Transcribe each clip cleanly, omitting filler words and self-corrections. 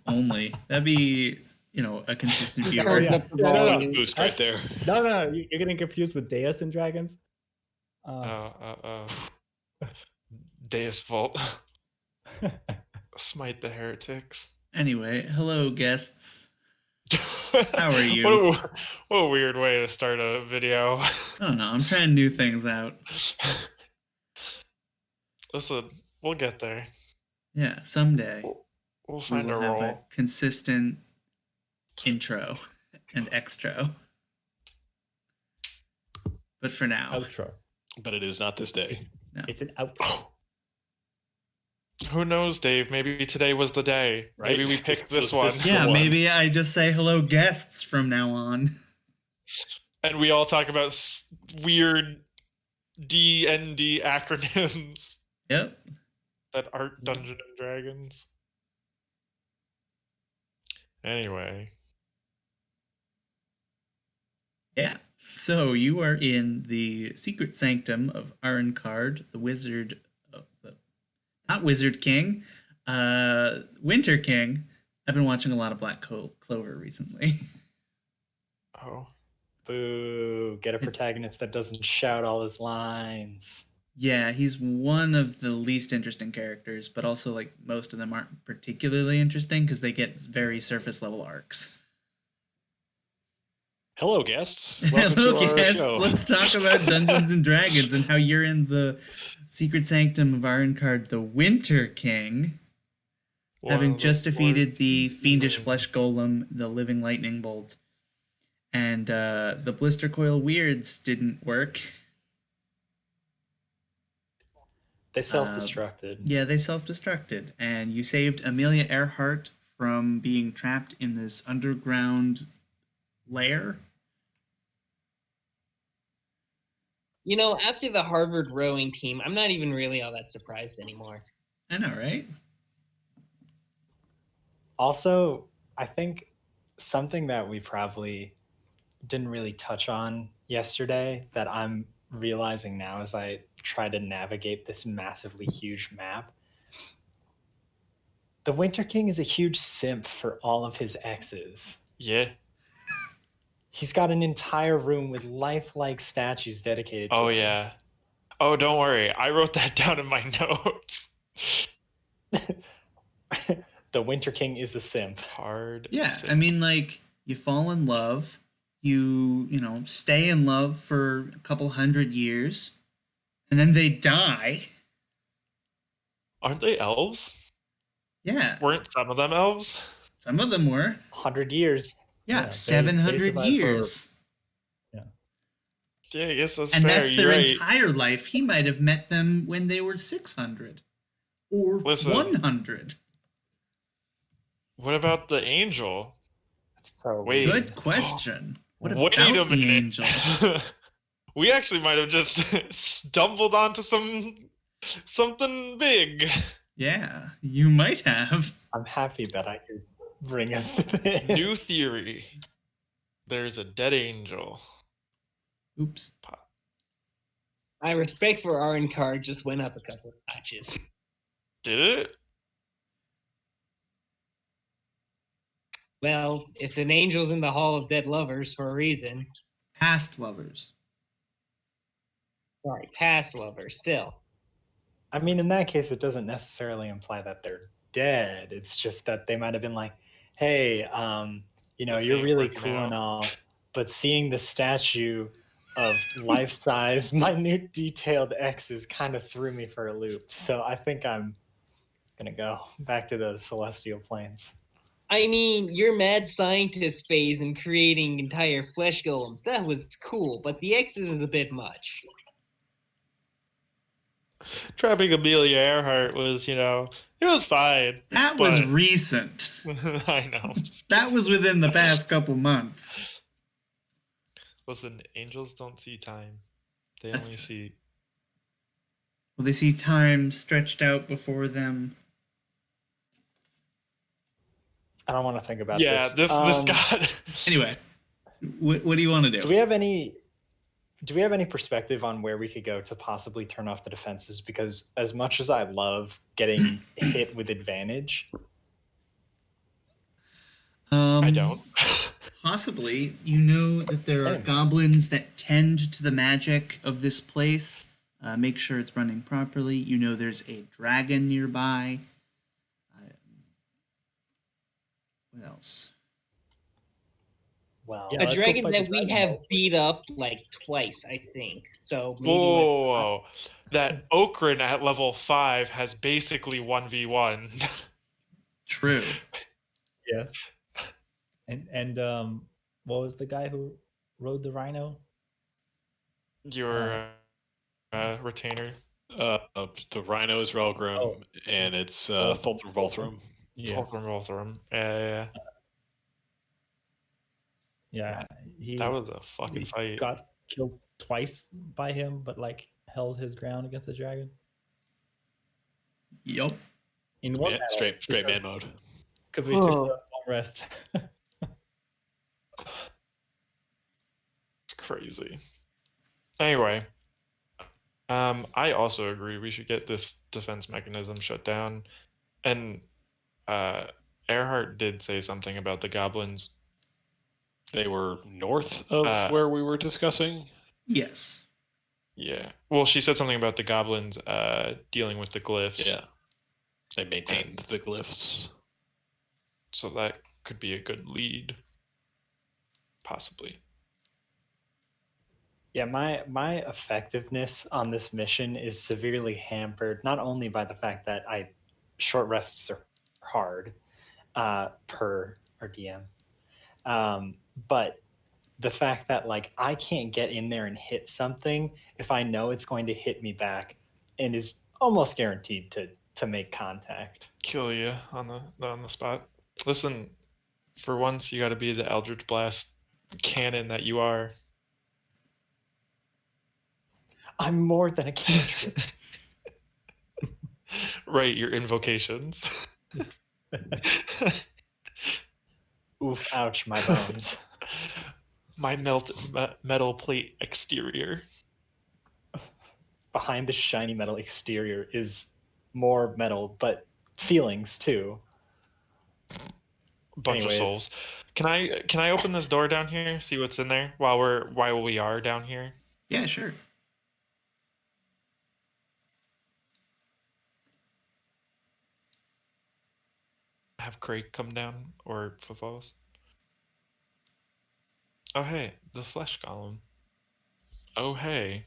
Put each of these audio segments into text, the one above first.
only. That'd be, a consistent viewer. Turns up the volume. Boost right there. No, you're getting confused with Deus and Dragons. Deus Vault. Smite the heretics. Anyway, hello guests. How are you? What a weird way to start a video. I don't know. I'm trying new things out. Listen, we'll get there. Yeah, someday. We'll find we will our have role. a consistent intro and extro. But for now. Outro. But it is not this day. No. It's an outro. Who knows, Dave? Maybe today was the day. Right? Maybe we picked this one. Yeah, maybe I just say hello guests from now on. And we all talk about weird D&D acronyms Yep. that aren't Dungeons and Dragons. Anyway. Yeah. So you are in the secret sanctum of Arencard, the wizard of the... Not Wizard King. Winter King. I've been watching a lot of Black Clover recently. Oh. Boo. Get a protagonist that doesn't shout all his lines. Yeah, he's one of the least interesting characters, but also like most of them aren't particularly interesting because they get very surface level arcs. Hello, guests. Welcome Hello, to our guests. show. Let's talk about Dungeons and Dragons and how you're in the secret sanctum of Arencard, the Winter King, having just defeated the fiendish flesh golem, the living lightning bolt, and the blister coil weirds didn't work. They self-destructed. Yeah, they self-destructed, and you saved Amelia Earhart from being trapped in this underground lair. After the Harvard rowing team, I'm not even really all that surprised anymore. I know, right? Also, I think something that we probably didn't really touch on yesterday that I'm realizing now as I try to navigate this massively huge map. The Winter King is a huge simp for all of his exes. Yeah. He's got an entire room with lifelike statues dedicated to him. Oh, yeah. Oh, don't worry. I wrote that down in my notes. The Winter King is a simp. Hard. Yeah, simp. I mean, like, you fall in love, you stay in love for a couple hundred years, and then they die. Aren't they elves? Yeah. Weren't some of them elves? Some of them were. 100 years. Yeah, they 700 survived years. Yeah, I guess that's And fair. that's You're their right. entire life. He might have met them when they were 600 or Listen. 100. What about the angel? That's so Wait. Good question. What Wait about a the minute. angel? We actually might have just stumbled onto something big. Yeah, you might have. I'm happy that I could bring us to this. New theory. There's a dead angel. Oops. My respect for Arencard just went up a couple of notches. Did it? Well, if an angel's in the Hall of Dead Lovers for a reason. Past lovers. Sorry, past lovers, still. I mean, in that case, it doesn't necessarily imply that they're dead. It's just that they might have been like, hey, you're really working cool out. and all, but seeing the statue of life-size, minute detailed X's kind of threw me for a loop. So I think I'm going to go back to the celestial planes. I mean, your mad scientist phase in creating entire flesh golems, that was cool, but the X's is a bit much. Trapping Amelia Earhart was, it was fine. That but- was recent. I know. That was within the past couple months. Listen, angels don't see time. They That's only fair. see... Well, they see time stretched out before them. I don't want to think about Yeah, this. this got... Anyway, what do you want to do? Do we have any perspective on where we could go to possibly turn off the defenses? Because as much as I love getting hit with advantage, I don't. Possibly. You know that there are Same. goblins that tend to the magic of this place. Make sure it's running properly. You know there's a dragon nearby. What else? Well, Yeah, A let's go dragon fight the that we dragon, have hopefully. beat up like twice, I think. So maybe Whoa. That Okran at level 5 has basically 1v1. True. Yes. And what was the guy who rode the rhino? Your retainer. The Rhino is Relgrim, Oh. and it's Volthram. Thulthrum Volthrum. Yes. Volthram. Yeah. Yeah. He That was a fucking fight. got killed twice by him, but like held his ground against the dragon. Yup. In one Yeah, battle, straight man mode. because we took the long rest. It's crazy. Anyway, I also agree we should get this defense mechanism shut down. And Earhart did say something about the goblins. They were north of where we were discussing. Yes. Yeah. Well, she said something about the goblins dealing with the glyphs. Yeah, they maintained the glyphs. So that could be a good lead. Possibly. yeah, my effectiveness on this mission is severely hampered not only by the fact that short rests are hard per our DM, but the fact that like I can't get in there and hit something if I know it's going to hit me back and is almost guaranteed to make contact. Kill you on the spot. Listen, for once you got to be the Eldritch Blast cannon that you are. I'm more than a cantrip. Right, your invocations. Oof, ouch, my bones. My metal plate exterior. Behind the shiny metal exterior is more metal, but feelings too. Bunch Anyways. of souls. Can I open this door down here? See what's in there while we are down here. Yeah, sure. Have Craig come down or Fafos. Oh hey, the flesh golem. Oh hey,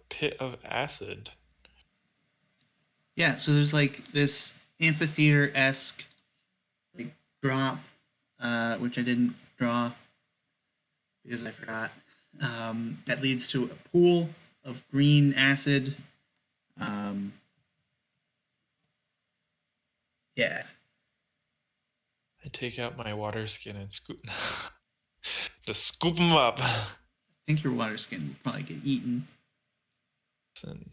pit of acid. Yeah, so there's like this amphitheater-esque like drop, which I didn't draw because I forgot. That leads to a pool of green acid. Yeah. I take out my water skin and scoop. Just scoop them up. I think your water skin will probably get eaten. Listen,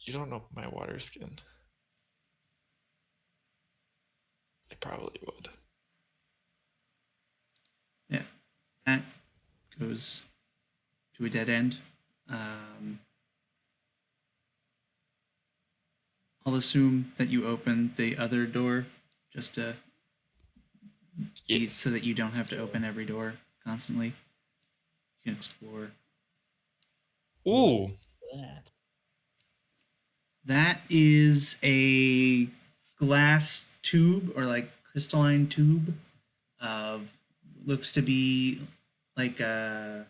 you don't know my water skin. I probably would. Yeah. That goes to a dead end. I'll assume that you open the other door just to Yes. so that you don't have to open every door constantly. You can explore. Ooh. That. That is a glass tube or like crystalline tube of looks to be like a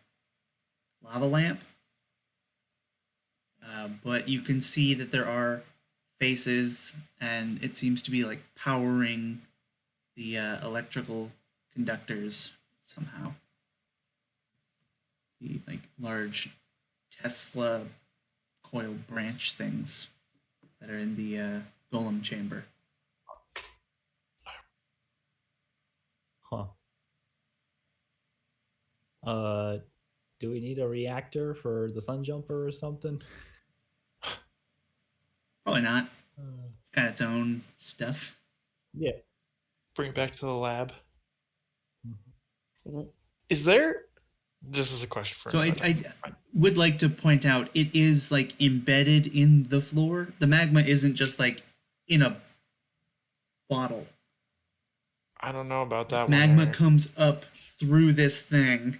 lava lamp. But you can see that there are faces and it seems to be like powering the electrical conductors somehow. The like large Tesla coil branch things that are in the golem chamber. Huh. Do we need a reactor for the sun jumper or something? Probably not. Uh, It's got its own stuff. yeah. Bring it back to the lab. Mhm. Is there? This is a question for. So I another. would like to point out it is like embedded in the floor. The magma isn't just like in a bottle. I don't know about that Magma one. comes up through this thing.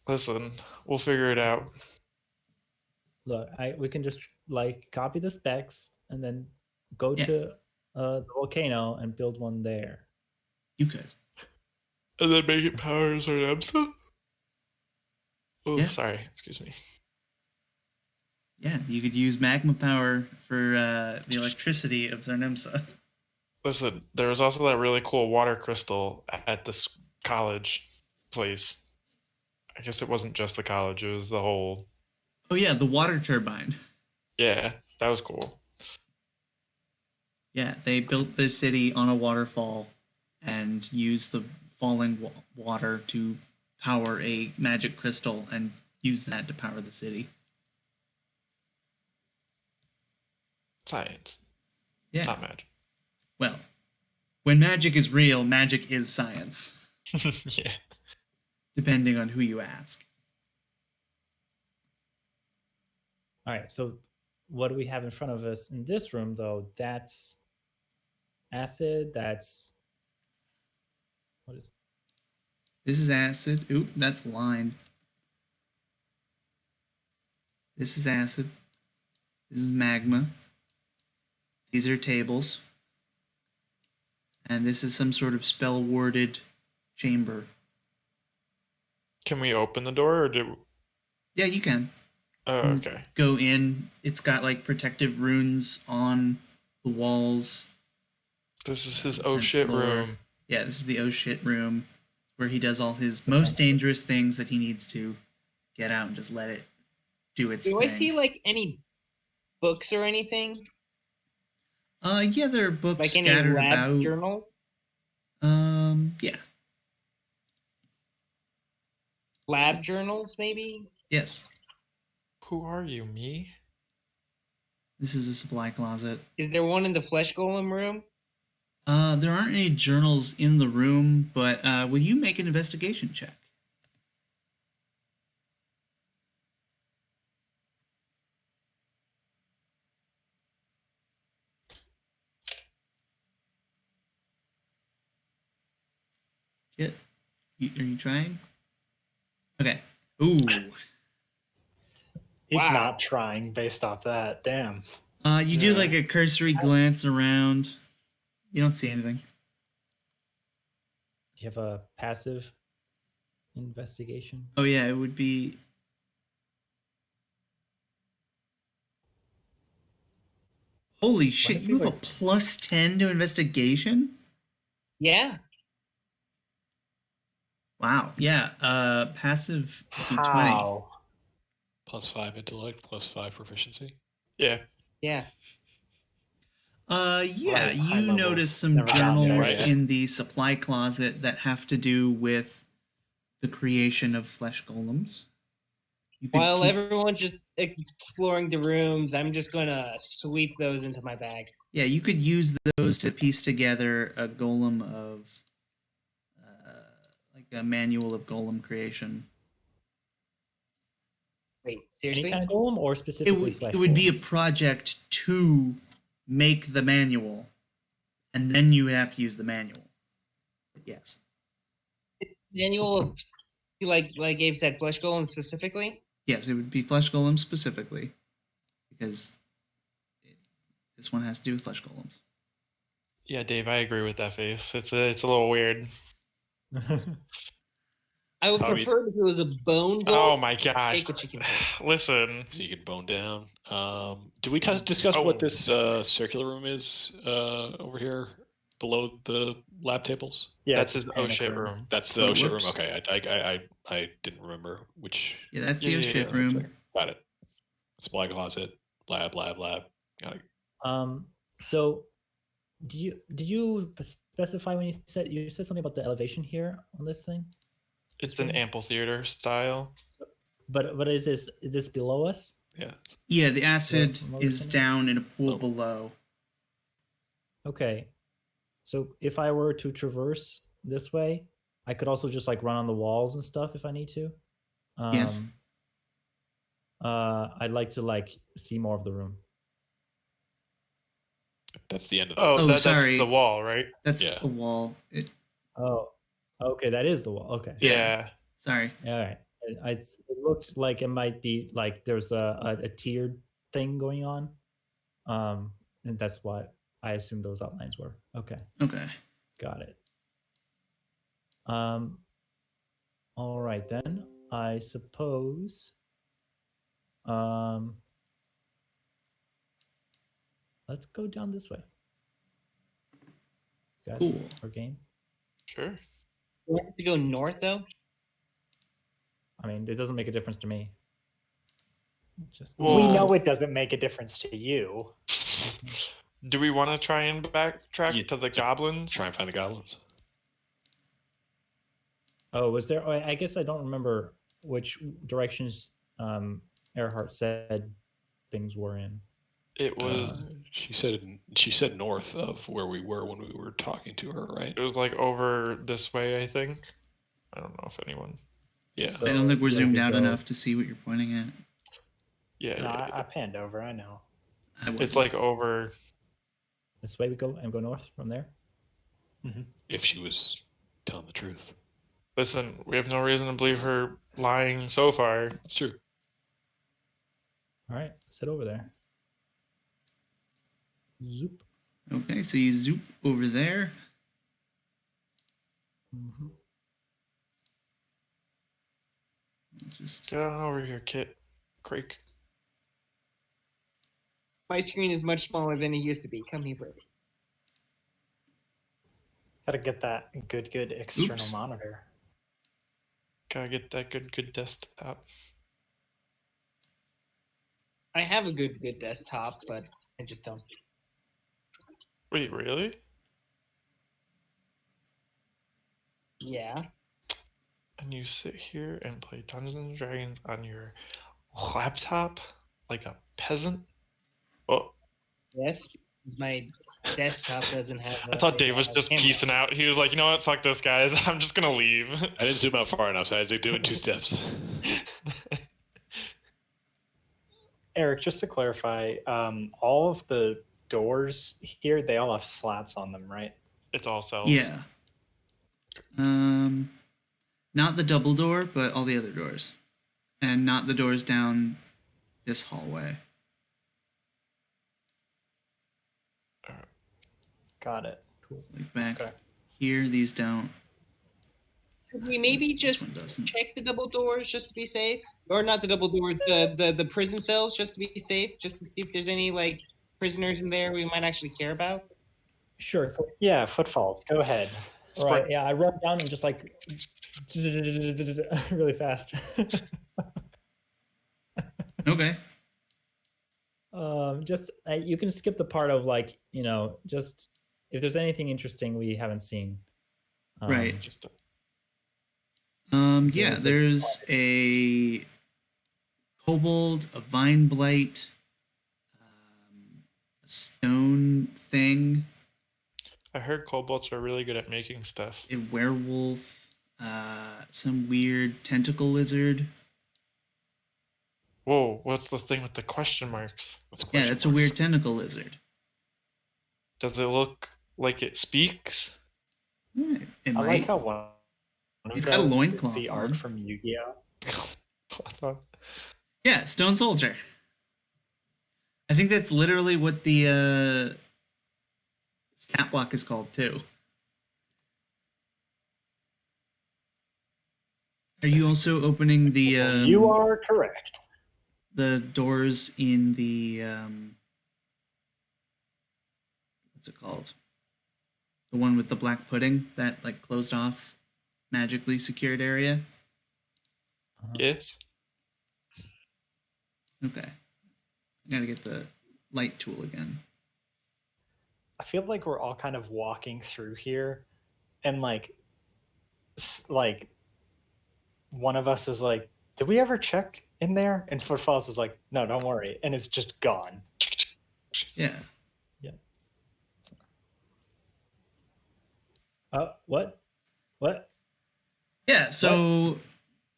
Listen, we'll figure it out. Look, we can just like copy the specs and then go to the volcano and build one there. You could. And then make it power Zarnemsa? Oh, Yeah. sorry. Excuse me. Yeah, you could use magma power for the electricity of Zarnemsa. Listen, there was also that really cool water crystal at this college place. I guess it wasn't just the college, it was the whole... Oh yeah, the water turbine. Yeah, that was cool. Yeah, they built their city on a waterfall and used the falling water to power a magic crystal and use that to power the city. Science. Yeah. Not magic. Well, when magic is real, magic is science. Yeah. Depending on who you ask. All right, so what do we have in front of us in this room, though? That's acid. That's what is? This is acid. Oop, that's lined. This is acid. This is magma. These are tables. And this is some sort of spell-warded chamber. Can we open the door or do... Yeah, you can. Oh, okay. Go in. It's got like protective runes on the walls. This is his oh shit floor. room. Yeah, this is the oh shit room where he does all his most dangerous things that he needs to get out and just let it do its thing. Do I see like any books or anything? Yeah, there are books Like any scattered lab about. journal? Yeah. Lab journals, maybe? Yes. Who are you, me? This is a supply closet. Is there one in the flesh golem room? There aren't any journals in the room, but will you make an investigation check? Yeah. Are you trying? Okay. Ooh. He's Wow. not trying based off that. Damn. You do like a cursory glance around. You don't see anything. Do you have a passive investigation? Oh yeah, it would be. Holy shit! You have a +10 to investigation. Yeah. Wow. Yeah. Passive would be 20. How? +5 intellect, +5 proficiency. Yeah. Yeah. Yeah, Right, high you levels. notice some Never gotten there, journals right? in the supply closet that have to do with the creation of flesh golems. You could While keep- everyone's just exploring the rooms, I'm just gonna sweep those into my bag. Yeah, you could use those to piece together a golem of, like a manual of golem creation. Wait, Any seriously? kind of golem or specifically flesh It would be a golems? project to make the manual, and then you would have to use the manual. But yes. Manual of, like Gabe said, flesh golem specifically? Yes, it would be flesh golem specifically, because this one has to do with flesh golems. Yeah, Dave, I agree with that face. It's a little weird. I would I mean- prefer if it was a bone golem. Oh my gosh. Take what you can take. Listen. So you can bone down. Did we discuss what this circular room is over here below the lab tables? Yeah, That's it's his a oh panic shit room. room. That's the Oh, oh shit room. whoops. Okay, I didn't remember which. Yeah, that's the Yeah, oh yeah, shit yeah, room. Got it. Supply closet, lab. Got it. So did you specify when you said something about the elevation here on this thing? It's an amphitheater style. But is this below us? Yeah. Yeah, the acid From what is we're saying? down in a pool Oh. below. Okay. So if I were to traverse this way, I could also just like run on the walls and stuff if I need to. Yes. I'd like to like see more of the room. That's the end of the Oh, Oh, that's sorry. the wall, right? That's Yeah. the wall. Oh, okay, that is the wall. Okay. Yeah. Sorry. All right. It looks like it might be like there's a tiered thing going on. And that's what I assumed those outlines were. Okay, Okay. got it. All right then. I suppose. Let's go down this way. Guys, Cool. our game. Sure. We have to go north though. I mean, it doesn't make a difference to me. Just Well, We know it doesn't make a difference to you. do we want to try and backtrack to the goblins? Try and find the goblins. Oh, was there? I guess I don't remember which directions Earhart said things were in. It was. She said north of where we were when we were talking to her, right? It was like over this way, I think. I don't know if anyone. Yeah. So- I don't think we're like zoomed we out go- enough to see what you're pointing at. Yeah, No, yeah, I panned over. I know. I It's wasn't. like over. This way we go and go north from there. If she was telling the truth. Listen, we have no reason to believe her lying so far. That's true. All right, let's head over there. Zoop. Okay, so you zoop over there. Mhm. Just Get on over here, Kit. Creek. My screen is much smaller than it used to be. Come here, buddy. Gotta get that good external Oops. monitor. Gotta get that good desktop. I have a good desktop, but I just don't. Wait, really? Yeah. And you sit here and play Dungeons and Dragons on your laptop like a peasant? Oh, Yes. My desktop doesn't have. I thought Dave was just camera. peacing out. He was like, you know what? Fuck this, guys. I'm just gonna leave. I didn't zoom out far enough, so I had to do it in 2 steps. Eric, just to clarify, all of the doors here, they all have slats on them, right? It's all cells. yeah. Not the double door, but all the other doors, and not the doors down this hallway. Got it. Like back Okay. here, these don't. Should we maybe This just one doesn't. check the double doors just to be safe, or not the double doors, the prison cells just to be safe, just to see if there's any like prisoners in there we might actually care about? Sure. Yeah, footfalls. Go ahead. All right. Yeah, I run down and just like really fast. Okay. Just you can skip the part of like just if there's anything interesting we haven't seen. Right. Just Yeah, there's a kobold, a vine blight, a stone thing, I heard kobolds are really good at making stuff. a werewolf, some weird tentacle lizard. Whoa, what's the thing with the question marks? Yeah, that's a weird tentacle lizard. Does it look like it speaks? Yeah, it I might. like how one. It's got a of those is loincloth The on. art from Yu-Gi-Oh. I thought- Yeah, stone soldier. I think that's literally what the stat block is called too. Are you also opening the Well, you are correct. the doors in the what's it called? The one with the black pudding, that like closed off magically secured area? Yes. Okay. I gotta get the light tool again. I feel like we're all kind of walking through here, and like one of us is like, "Did we ever check in there?" And Footfalls is like, "No, don't worry," and it's just gone. Yeah. What? Yeah, so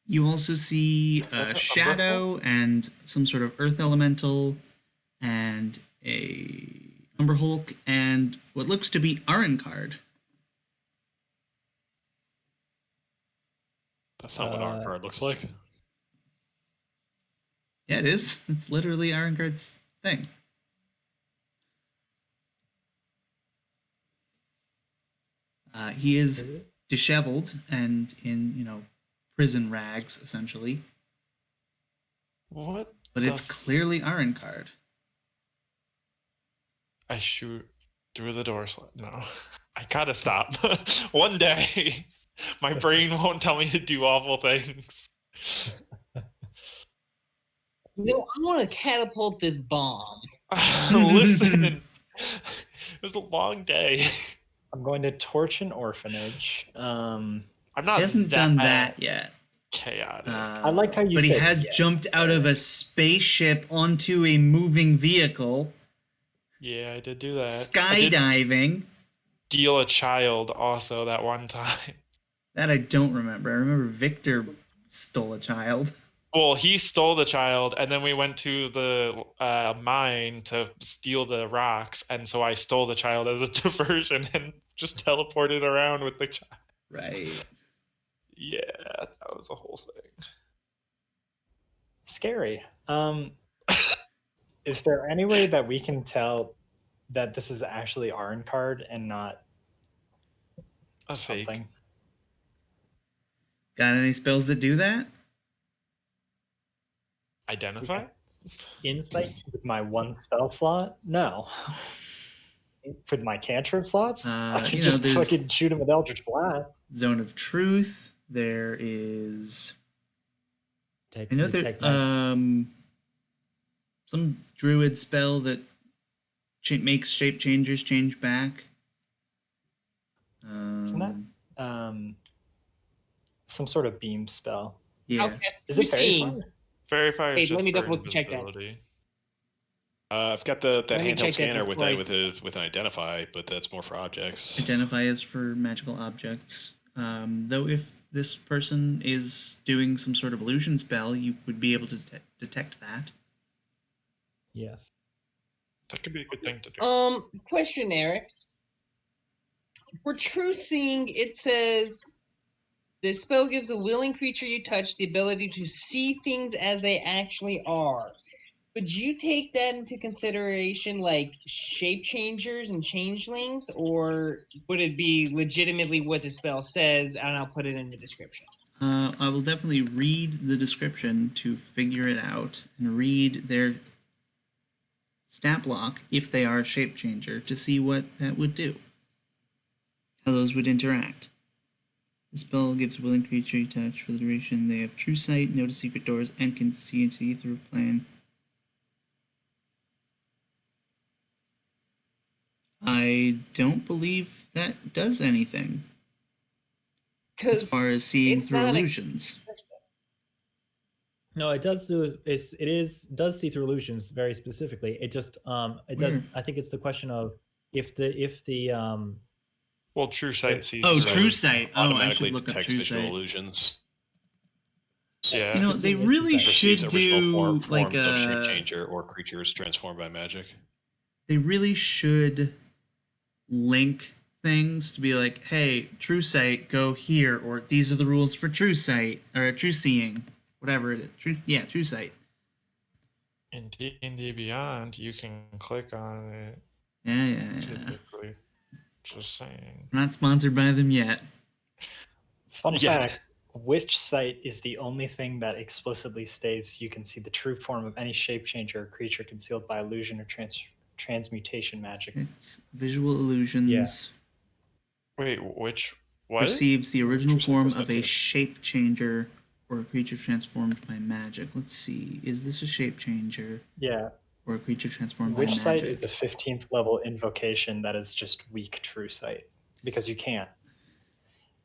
you also see a A shadow and some sort of earth elemental and a Umber Hulk and what looks to be Arencard. That's not what our card looks like. Yeah, it is. It's literally Ironcard's thing. He is disheveled and in, prison rags, essentially. What? But it's clearly Ironcard. I shoot through the door slit. No, I gotta stop. One day, my brain won't tell me to do awful things. I want to catapult this bomb. Listen, it was a long day. I'm going to torch an orphanage. I'm not. He hasn't done that yet. Chaotic. I like how you But said he has yes. jumped out of a spaceship onto a moving vehicle. Yeah, I did do that. Skydiving. Steal a child also that one time. That I don't remember. I remember Victor stole a child. Well, he stole the child, and then we went to the mine to steal the rocks, and so I stole the child as a diversion and just teleported around with the child. Right. Yeah, that was a whole thing. Scary. Is there any way that we can tell that this is actually Ironcard and not A something? fake. Got any spells that do that? Identify? Insight. With my one spell slot? No. For my cantrip slots? I can just there's fucking shoot him with Eldritch Blast. Zone of Truth. There is... I know there Detect magic. some druid spell that makes shape changers change back. Isn't that some sort of beam spell? Yeah. Okay. Is it We're seeing. Fairy Fire? Fairy fire. Hey, is just let me for double check that. invisibility. I've got that Let me handheld check that scanner with before with an identify, but that's more for objects. Identify is for magical objects. Though if this person is doing some sort of illusion spell, you would be able to detect that. Yes. That could be a good thing to do. Question, Eric. For true seeing, it says the spell gives a willing creature you touch the ability to see things as they actually are. Would you take that into consideration, like shape changers and changelings, or would it be legitimately what the spell says, and I'll put it in the description? I will definitely read the description to figure it out and read their stat block if they are a shape changer to see what that would do. How those would interact. The spell gives a willing creature you touch for the duration. They have true sight, notice secret doors, and can see into the ether plane. I don't believe that does anything as far as seeing it's through not illusions. No, it does do. Does see through illusions very specifically. It just it does. I think it's the question of if the Well, true sight sees. Oh, through. true sight. Oh, I Automatically should look up detects true visual sight. illusions. Yeah. You know, they really should Perceives original do forms like of shape a. changer or creatures transformed by magic. They really should link things to be like, hey, true sight, go here, or these are the rules for true sight or true seeing, whatever it is. True sight. In D&D Beyond, you can click on it. Yeah. Typically, just saying. I'm not sponsored by them yet. Fun Yeah. fact, which site is the only thing that explicitly states you can see the true form of any shape changer or creature concealed by illusion or transmutation magic? It's visual illusions. Yeah. Wait, which? What? Perceives the original True sight form does that of a too. shape changer or a creature transformed by magic. Let's see. Is this a shape changer Yeah. or a creature transformed by Which magic? site is a 15th level invocation that is just weak true sight? Because you can't.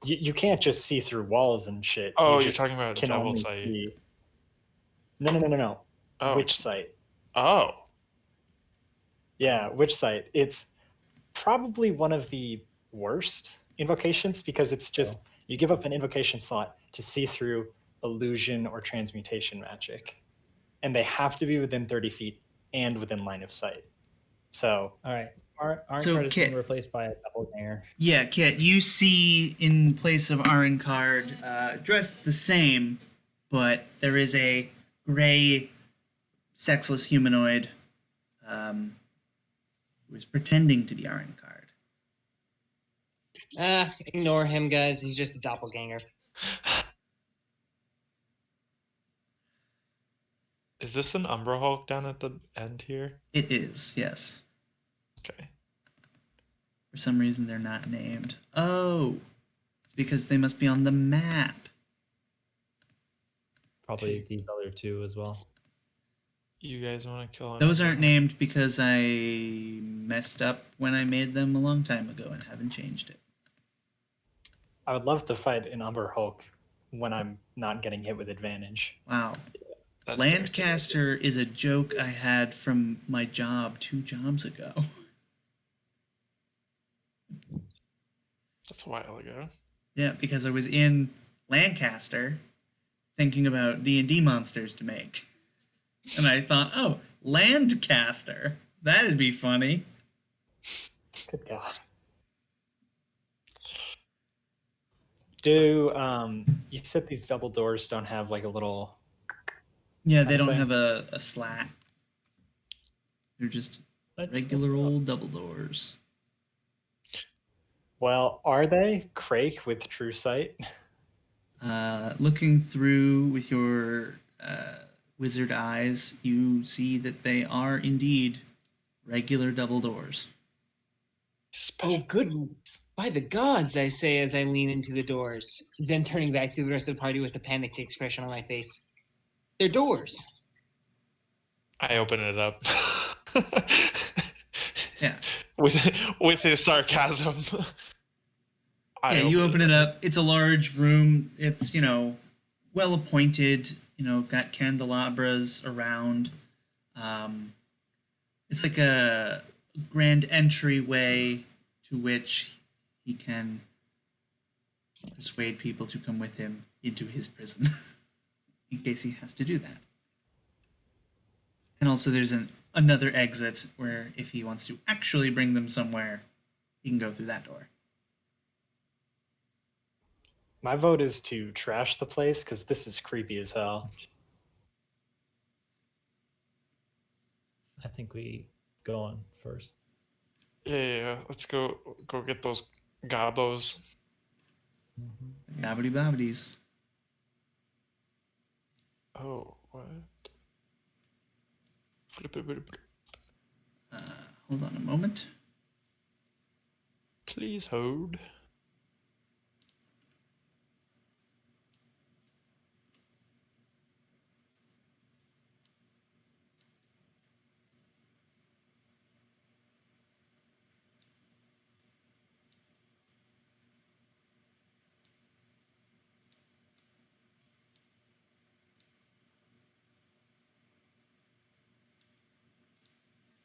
You can't just see through walls and shit. Oh, You you're just talking about can devil only sight. see. No. Oh. Which site? Oh. Yeah, which site? It's probably one of the worst invocations because it's just you give up an invocation slot to see through illusion or transmutation magic. And they have to be within 30 feet and within line of sight. So All right. Our So, card is being Kit. replaced by a doppelganger. Yeah, Kit, you see in place of Arencard, dressed the same, but there is a gray, sexless humanoid who is pretending to be Arencard. Ignore him, guys. He's just a doppelganger. Is this an Umbra Hulk down at the end here? It is, yes. Okay. For some reason, they're not named. Oh, it's because they must be on the map. Probably these other two as well. You guys want to kill him? Those aren't named because I messed up when I made them a long time ago and haven't changed it. I would love to fight an Umber Hulk when I'm not getting hit with advantage. Wow. That's fair. Landcaster is a joke I had from my job 2 jobs ago. That's a while ago. Yeah, because I was in Lancaster thinking about D&D monsters to make. And I thought, oh, Landcaster. That'd be funny. Good God. Do you said these double doors don't have like a little? Yeah, they Kind of don't thing. have a slat. They're just Let's regular look it up. old double doors. Well, are they Crake with True Sight? Looking through with your wizard eyes, you see that they are indeed regular double doors. Oh, good. By the gods, I say as I lean into the doors, then turning back to the rest of the party with a panicked expression on my face. They're doors. I open it up. Yeah. With his sarcasm. Yeah, you open it up. It's a large room. It's, well appointed, got candelabras around. It's like a grand entryway to which he can persuade people to come with him into his prison in case he has to do that. And also there's another exit where if he wants to actually bring them somewhere, he can go through that door. My vote is to trash the place because this is creepy as hell. I think we go on first. Yeah. Let's go get those gobos. Mm-hmm. Bobbity bobbities. Oh, what? Hold on a moment. Please hold.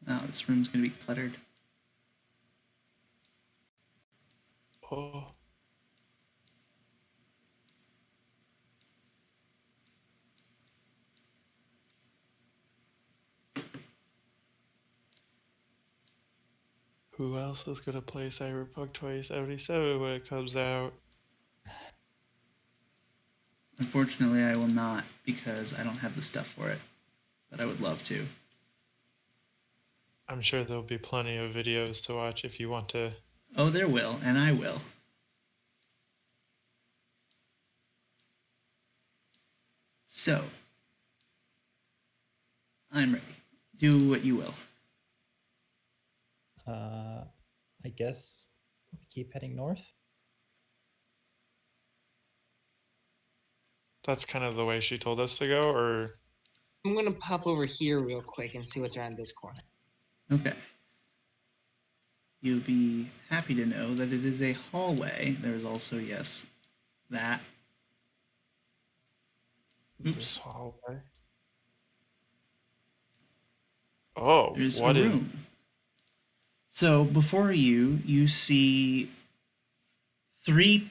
Oh, this room's gonna be cluttered. Oh. Who else is gonna play Cyberpunk 2077 when it comes out? Unfortunately, I will not because I don't have the stuff for it, but I would love to. I'm sure there'll be plenty of videos to watch if you want to. Oh, there will, and I will. So, I'm ready. Do what you will. I guess we keep heading north. That's kind of the way she told us to go, or I'm going to pop over here real quick and see what's around this corner. Okay. You'll be happy to know that it is a hallway. There's also, yes, that. this Oops. hallway. Oh, There's what a is? room. So before you, you see 3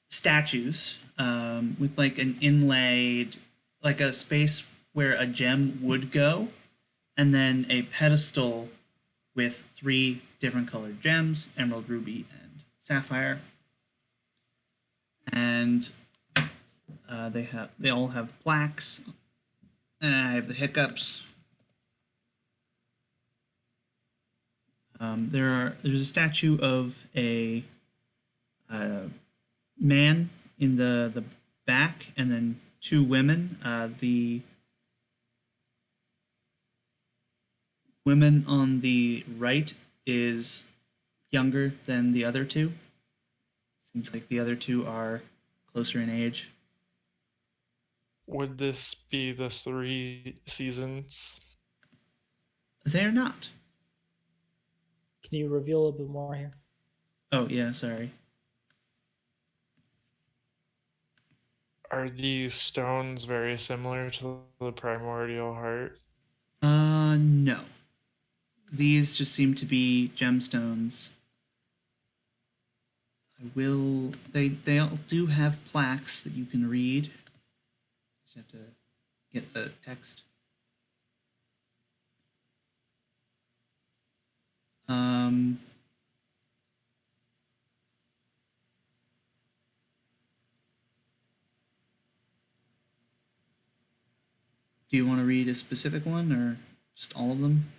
statues with like an inlaid, like a space where a gem would go, and then a pedestal with 3 different colored gems: emerald, ruby, and sapphire. And they all have plaques. And I have the hiccups. There's a statue of a man in the back, and then 2 women. The woman on the right is younger than the other 2. Seems like the other 2 are closer in age. Would this be the 3 seasons? They're not. Can you reveal a little bit more here? Oh, yeah, sorry. Are these stones very similar to the primordial heart? No. These just seem to be gemstones. They all do have plaques that you can read. Just have to get the text. Do you want to read a specific one or just all of them?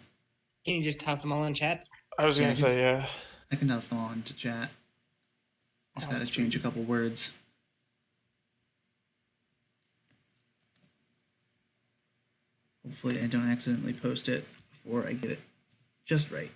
Can you just toss them all in chat? I was Yeah, gonna say, yeah. I can toss them all into chat. Just gotta change a couple words. Hopefully I don't accidentally post it before I get it just right.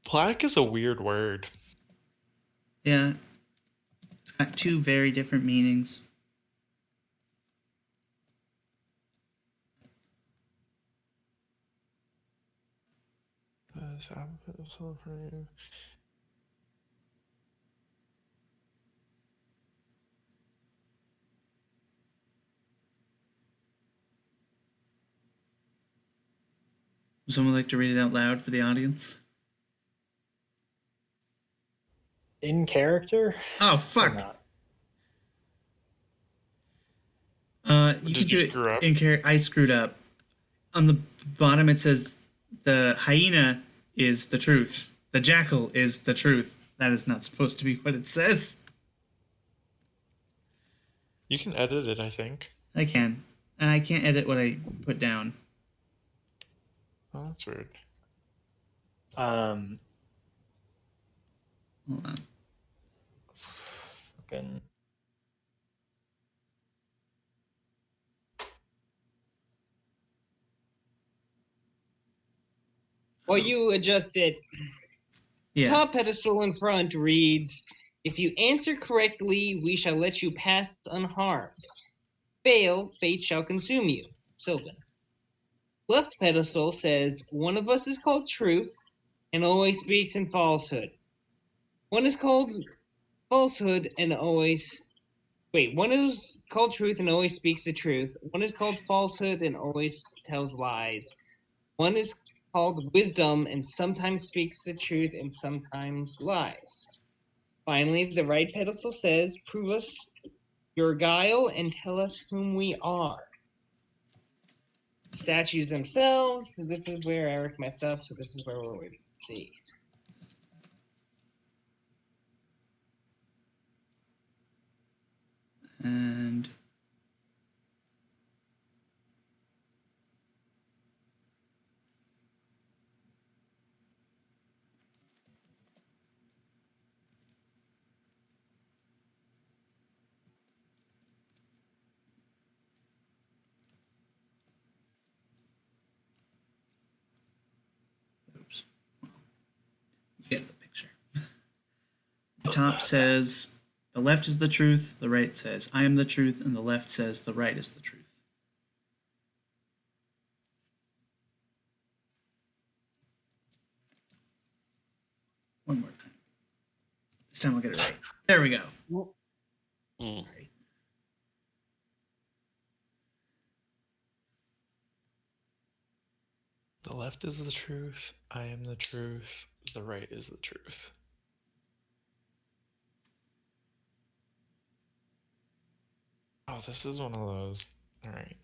Plaque is a weird word. Yeah. It's got 2 very different meanings. Would someone like to read it out loud for the audience? In character? Oh, Or fuck. not? You Did can you do it screw up? in character. I screwed up. On the bottom it says the hyena is the truth. The jackal is the truth. That is not supposed to be what it says. You can edit it, I think. I can. I can't edit what I put down. Oh, that's weird. Um, Hold on. fucking. Well, you adjust it. Yeah. Top pedestal in front reads, "If you answer correctly, we shall let you pass unharmed. Fail, fate shall consume you." Sylvan. Left pedestal says, "One of us is called Truth and always speaks in falsehood. One is called Falsehood and always... Wait, one is called Truth and always speaks the truth. One is called Falsehood and always tells lies. One is called Wisdom and sometimes speaks the truth and sometimes lies." Finally, the right pedestal says, "Prove us your guile and tell us whom we are." Statues themselves, this is where Eric messed up, so this is where we're waiting to see. And top says the left is the truth, the right says I am the truth, and the left says the right is the truth. One more time. This time I'll get it right. There we go. Mm. Sorry. The left is the truth. I am the truth. The right is the truth. Oh, this is one of those. All right.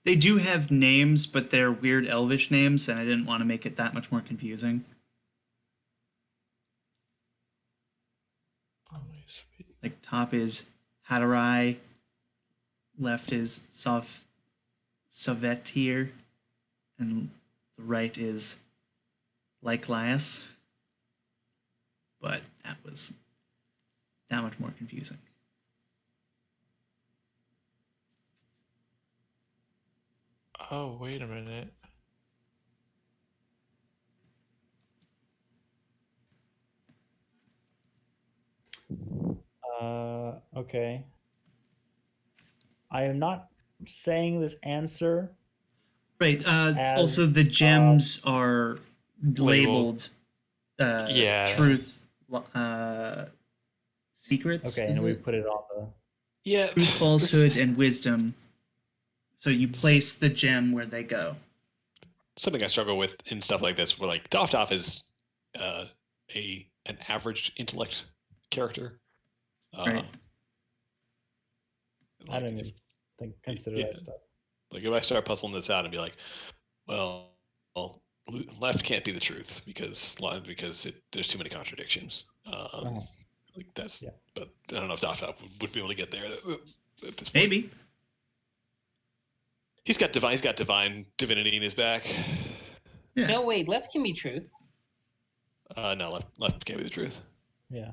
They do have names, but they're weird elvish names, and I didn't want to make it that much more confusing. Always be. Like top is Hadarai, left is Sovetir, and the right is Lyclias. But that was that much more confusing. Oh, wait a minute. Okay. I am not saying this answer. Right. As, Also, the gems are labeled Yeah. truth, secrets. Okay, is and we it? put it on the. Yeah. Truth, falsehood, and wisdom. So you place the gem where they go. Something I struggle with in stuff like this, where like Doff is an average intellect character. Right. I don't even consider that stuff. Like if I start puzzling this out and be like, well, left can't be the truth because there's too many contradictions. Like that's. Yeah. But I don't know if Doff would be able to get there at this point. Maybe. He's got divine divinity in his back. Yeah. No, wait, left can be truth. No, left can't be the truth. Yeah.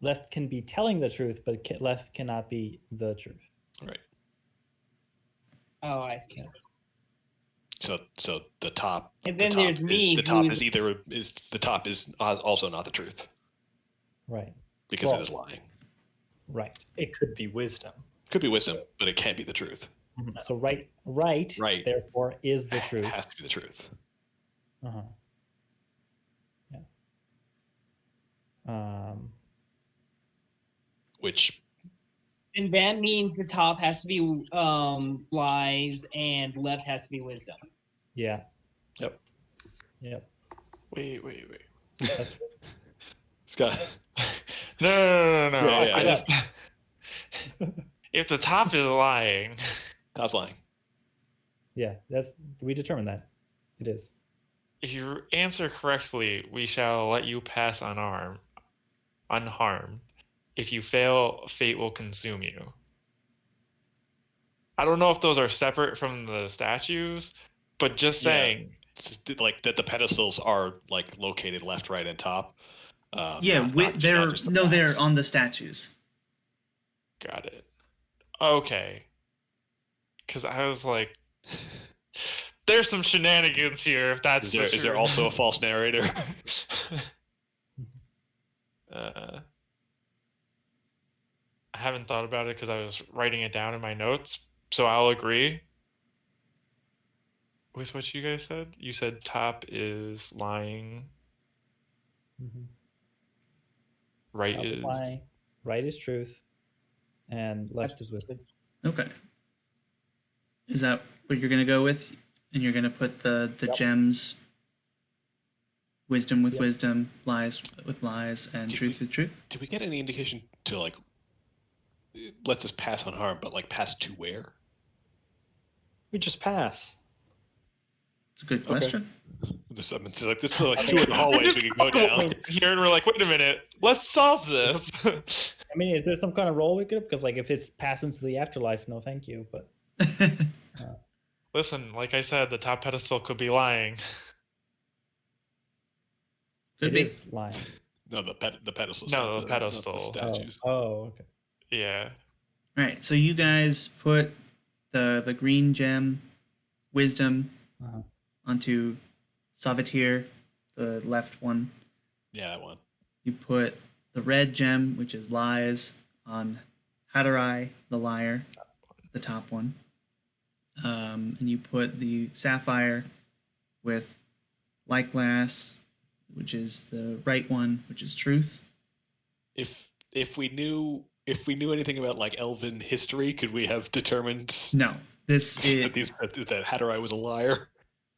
Left can be telling the truth, but left cannot be the truth. Right. Oh, I see. So the top. And then the top there's me, The top who is also not the truth Right. because it is lying. Right. It could be wisdom. Could be wisdom, but it can't be the truth. So right, therefore, is the truth. It has to be the truth. Uh-huh. Yeah. Which. And that means the top has to be lies and left has to be wisdom. Yeah. Yep. Wait. That's Scott. No. Yeah, I just. If the top is lying. Top's lying. Yeah, we determined that. It is. If you answer correctly, we shall let you pass unharmed. If you fail, fate will consume you. I don't know if those are separate from the statues, but just saying. It's like that the pedestals are like located left, right, and top. Yeah, they're on the statues. Got it. Okay. Because I was like, there's some shenanigans here. If that's is there also a false narrator? I haven't thought about it because I was writing it down in my notes, so I'll agree with what you guys said. You said top is lying. Mm-hmm. Right top is lying. Right is truth, and left is wisdom. Okay. Is that what you're gonna go with? And you're gonna put the gems, wisdom with wisdom, lies with lies, and truth with truth? Did we get any indication to like lets us pass unharmed, but like pass to where? We just pass. It's a good question. This is like two in the hallways we could go down here, and we're like, wait a minute, let's solve this. I mean, is there some kind of role we could? Because like, if it's pass into the afterlife, no, thank you. But listen, like I said, the top pedestal could be lying. Could be lying. No, the pedestals. No, not the pedestal. not the statues. Okay. Yeah. All right, so you guys put the green gem, wisdom, Uh-huh. onto Sauvetir, the left one. Yeah, that one. You put the red gem, which is lies, on Hadarai, the liar, the top one. And you put the sapphire with light glass, which is the right one, which is truth. If we knew anything about like elven history, could we have determined No, this is that Hadarai was a liar?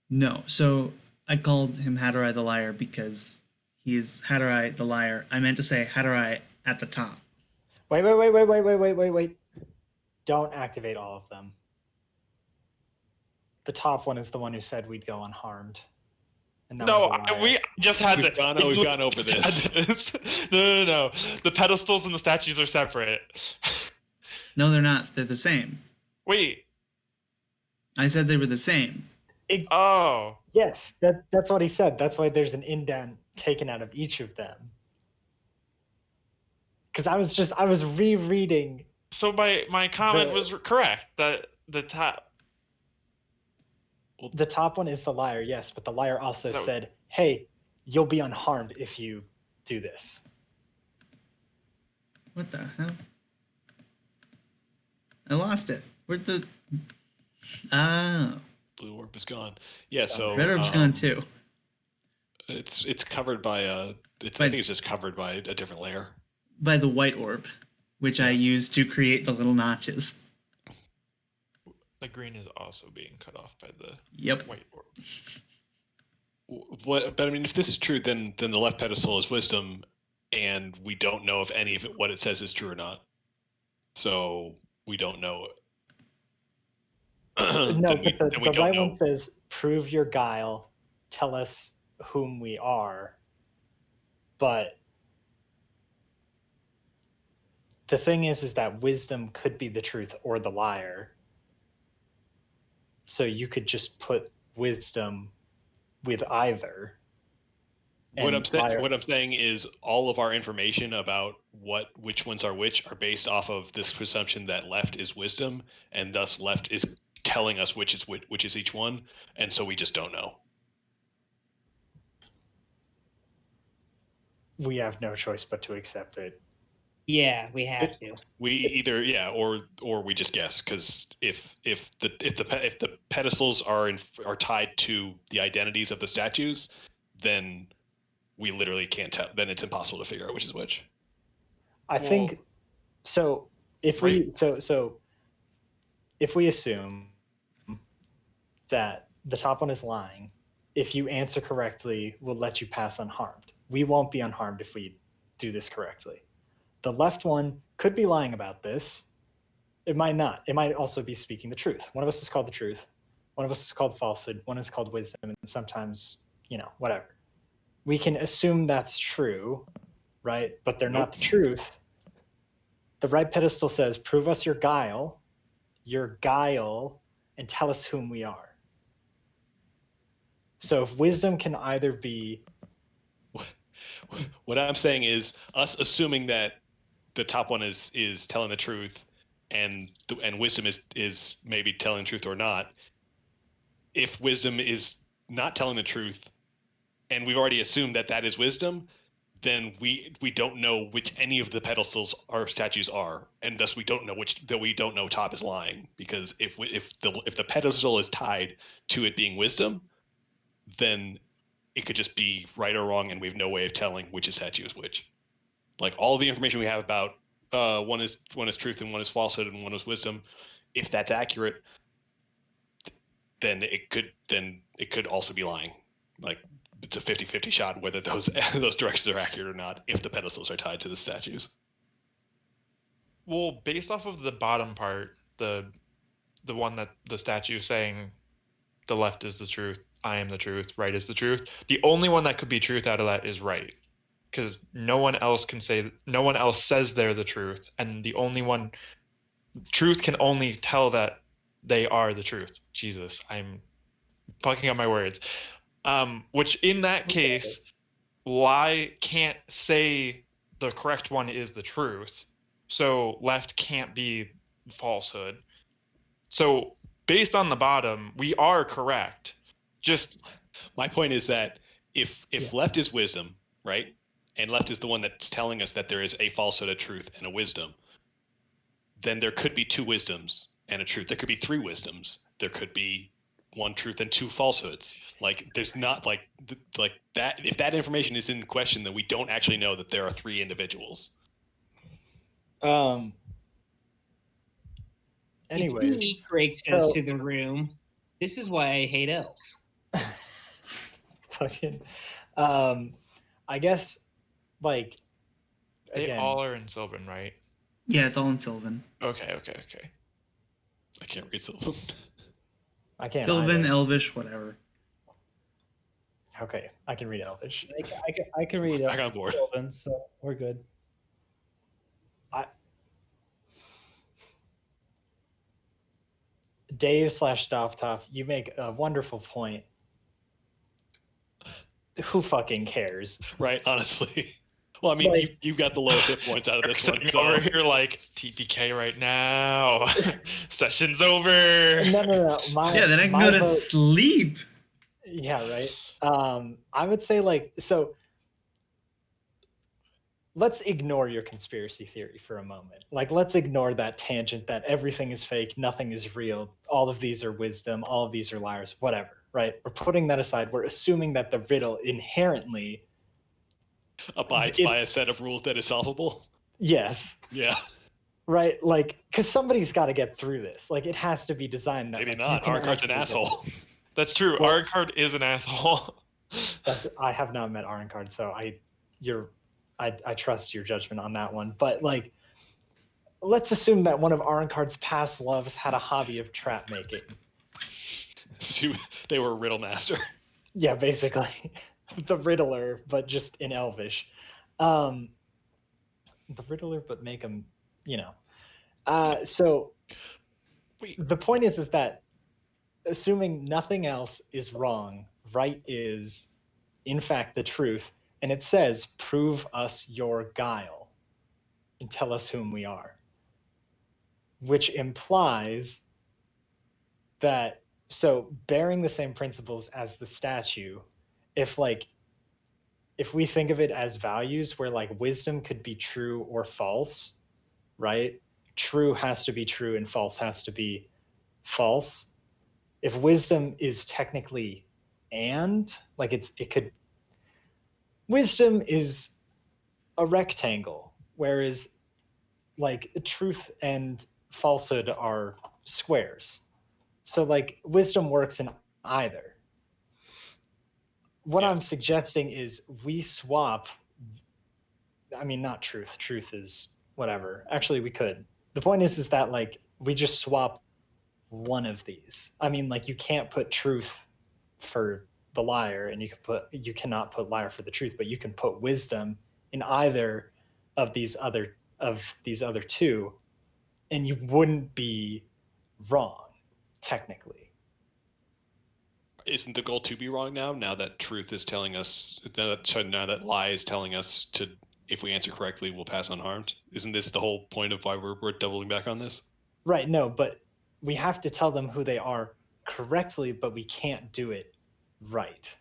no. So I called him Hadarai the liar because he is Hadarai the liar. I meant to say Hadarai at the top. Wait. Don't activate all of them. The top one is the one who said we'd go unharmed. And that was a liar. We just had We've this. gone over this. No. The pedestals and the statues are separate. No, they're not. They're the same. Wait. I said they were the same. Oh. Yes, that's what he said. That's why there's an indent taken out of each of them. Because I was rereading. So my comment was correct. That the top. The top one is the liar, yes, but the liar also said, "Hey, you'll be unharmed if you do this." What the hell? I lost it. Where'd the... Oh. Blue orb is gone. Yeah, so Red orb's gone too. It's covered by I think it's just covered by a different layer. By the white orb, which I used to create the little notches. The green is also being cut off by the white orb. But I mean, if this is true, then the left pedestal is wisdom, and we don't know if any of what it says is true or not. So we don't know. No, but the right one says, "Prove your guile, tell us whom we are." But the thing is that wisdom could be the truth or the liar. So you could just put wisdom with either. What I'm saying is all of our information about which ones are which are based off of this presumption that left is wisdom, and thus left is telling us which is each one, and so we just don't know. We have no choice but to accept it. Yeah, we have to. We either or we just guess, because if the pedestals are tied to the identities of the statues, then we literally can't tell. Then it's impossible to figure out which is which. I think so. If we assume that the top one is lying, if you answer correctly, we'll let you pass unharmed. We won't be unharmed if we do this correctly. The left one could be lying about this. It might not. It might also be speaking the truth. One of us is called the truth. One of us is called falsehood. One is called wisdom. And sometimes, whatever. We can assume that's true, right? But they're not the truth. The right pedestal says, "Prove us your guile, and tell us whom we are." So if wisdom can either be... What I'm saying is us assuming that the top one is telling the truth, and wisdom is maybe telling the truth or not. If wisdom is not telling the truth, and we've already assumed that is wisdom, then we don't know which any of the pedestals or statues are, and thus we don't know top is lying, because if the pedestal is tied to it being wisdom, then it could just be right or wrong, and we have no way of telling which statue is which. Like all of the information we have about one is truth and one is falsehood and one is wisdom, if that's accurate, then it could also be lying. Like it's a 50-50 shot whether those directions are accurate or not if the pedestals are tied to the statues. Well, based off of the bottom part, the one that the statue is saying, the left is the truth, I am the truth, right is the truth. The only one that could be truth out of that is right, because no one else says they're the truth, and the only one truth can only tell that they are the truth. Jesus, I'm fucking up my words. Which in that case, lie can't say the correct one is the truth, so left can't be falsehood. So based on the bottom, we are correct. Just My point is that if Yeah. left is wisdom, right, and left is the one that's telling us that there is a falsehood, a truth, and a wisdom, then there could be 2 wisdoms and a truth. There could be 3 wisdoms. There could be 1 truth and 2 falsehoods. Like there's not like that. If that information is in question, then we don't actually know that there are 3 individuals. It's Anyways, neat, Craig says so- to the room. This is why I hate elves. fucking, I guess, like, they again, all are in Sylvan, right? Yeah, it's all in Sylvan. Okay. I can't read Sylvan. I can't. Sylvan, either. Elvish, whatever. Okay, I can read Elvish. I can read Back on board. Sylvan, so we're good. Dave/Dovtov, you make a wonderful point. Who fucking cares? Right, honestly. Well, I mean, Like- you've got the lowest hit points out of this one. Sitting So. over here like TPK right now. Session's over. No. Yeah, then I can my go to vote- sleep. Yeah, right. I would say so. Let's ignore your conspiracy theory for a moment. Like, let's ignore that tangent that everything is fake, nothing is real, all of these are wisdom, all of these are liars, whatever, right? We're putting that aside. We're assuming that the riddle inherently, Abides by a set of rules that is solvable. yes, Yeah, right? Like, because somebody's got to get through this. Like, it has to be designed that maybe like, you not. can Arcard's an actually get asshole. That's true. Well- Arcard is an asshole. I have not met Arncard, so I trust your judgment on that one. But like, let's assume that one of Arncard's past loves had a hobby of trap making. They were a riddle master. Yeah, basically, the Riddler, but just in Elvish. The Riddler, but make him, So Wait. the point is that assuming nothing else is wrong, right is in fact the truth. And it says, prove us your guile and tell us whom we are. Which implies that, so bearing the same principles as the statue, if we think of it as values where like wisdom could be true or false, right? True has to be true and false has to be false. If wisdom is technically wisdom is a rectangle, whereas like truth and falsehood are squares. So like wisdom works in either. What Yeah. I'm suggesting is we swap. I mean, not truth. Truth is whatever. Actually, we could. The point is that like we just swap one of these. I mean, like you can't put truth for the liar, and you cannot put liar for the truth, but you can put wisdom in either of these other two, and you wouldn't be wrong technically. Isn't the goal to be wrong now? Now that truth is telling us, now that lie is telling us to, if we answer correctly, we'll pass unharmed. Isn't this the whole point of why we're doubling back on this? Right. No, but we have to tell them who they are correctly, but we can't do it right.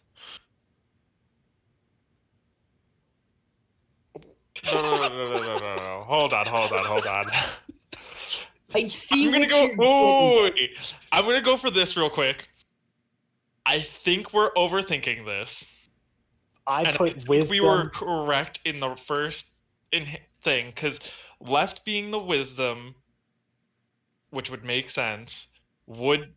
No. Hold on. I see I'm gonna what go. you're doing. Wait. I'm gonna go for this real quick. I think we're overthinking this. I And put think wisdom. we were correct in the first thing, because left being the wisdom, which would make sense, would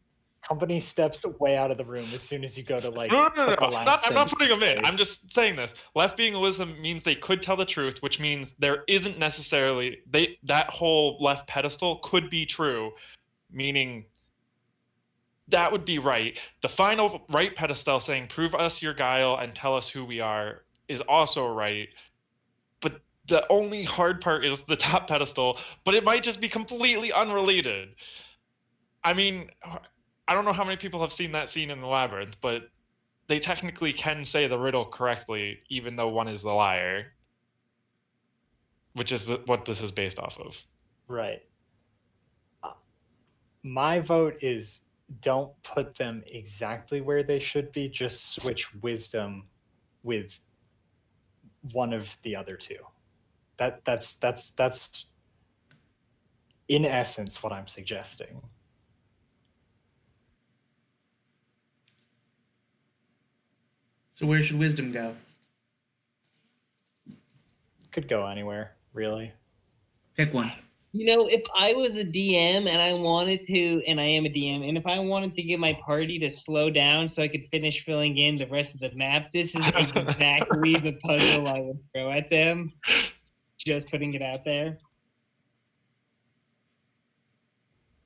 Company steps way out of the room as soon as you go to like. no. put the last I'm not sentence putting them in. straight. I'm just saying this. Left being a wisdom means they could tell the truth, which means there isn't necessarily that whole left pedestal could be true, meaning that would be right. The final right pedestal saying "prove us your guile and tell us who we are" is also right. But the only hard part is the top pedestal, but it might just be completely unrelated. I mean, I don't know how many people have seen that scene in the labyrinth, but they technically can say the riddle correctly, even though one is the liar, which is what this is based off of. Right. My vote is don't put them exactly where they should be. Just switch wisdom with one of the other two. That's in essence what I'm suggesting. So where should wisdom go? Could go anywhere, really. Pick one. You know, if I was a DM and I wanted to, and I am a DM, and if I wanted to get my party to slow down so I could finish filling in the rest of the map, this is exactly the puzzle I would throw at them. Just putting it out there.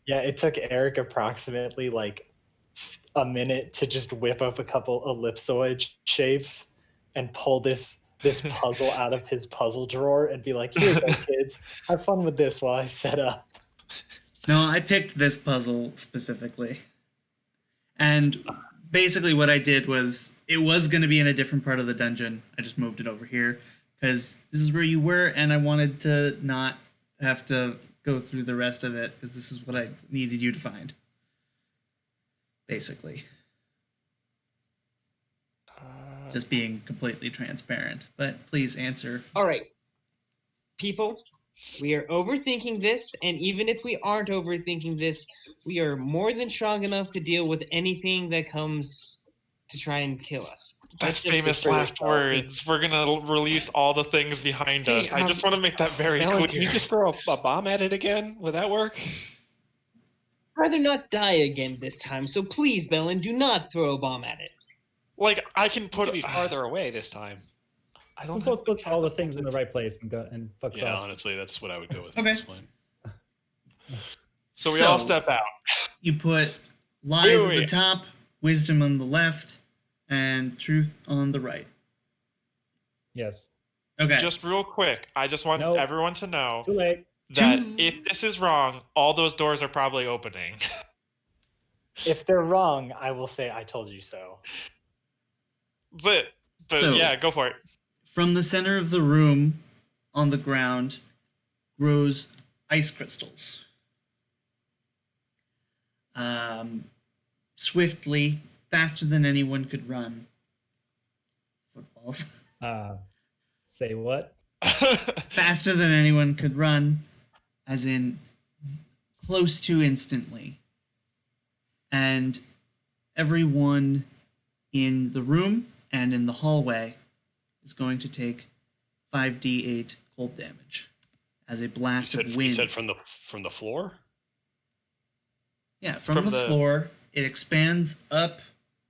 Yeah, it took Eric approximately like a minute to just whip up a couple ellipsoid shapes and pull this puzzle out of his puzzle drawer and be like, "Here you go, kids. Have fun with this while I set up." No, I picked this puzzle specifically. And basically what I did was, it was going to be in a different part of the dungeon. I just moved it over here because this is where you were, and I wanted to not have to go through the rest of it because this is what I needed you to find. Basically. Just being completely transparent. But please answer. All right. People, we are overthinking this, and even if we aren't overthinking this, we are more than strong enough to deal with anything that comes to try and kill us. That's Just famous for last yourself. words. We're gonna release all the things behind Hey, us. I just want to make that very Alan, clear. can you just throw a bomb at it again? Would that work? I'd rather not die again this time, so please, Bellin, do not throw a bomb at it. Like, I can put Put me farther away this time. I don't Supposed to think put all the things in the right place and go and fucks Yeah, off. honestly, that's what I would go with Okay. at this point. So we all step out. You put lies at the Wait. top, wisdom on the left, and truth on the right. Yes. Okay. Just real quick, I just want Nope. everyone to know Too late. that if this is wrong, all those doors are probably opening. If they're wrong, I will say I told you so. That's it. But So- yeah, go for it. From the center of the room, on the ground, grows ice crystals. Swiftly, faster than anyone could run. Footballs. Say what? Faster than anyone could run, as in close to instantly. And everyone in the room and in the hallway is going to take 5d8 cold damage as a blast of You wind. said from the floor? Yeah, from the floor. It expands up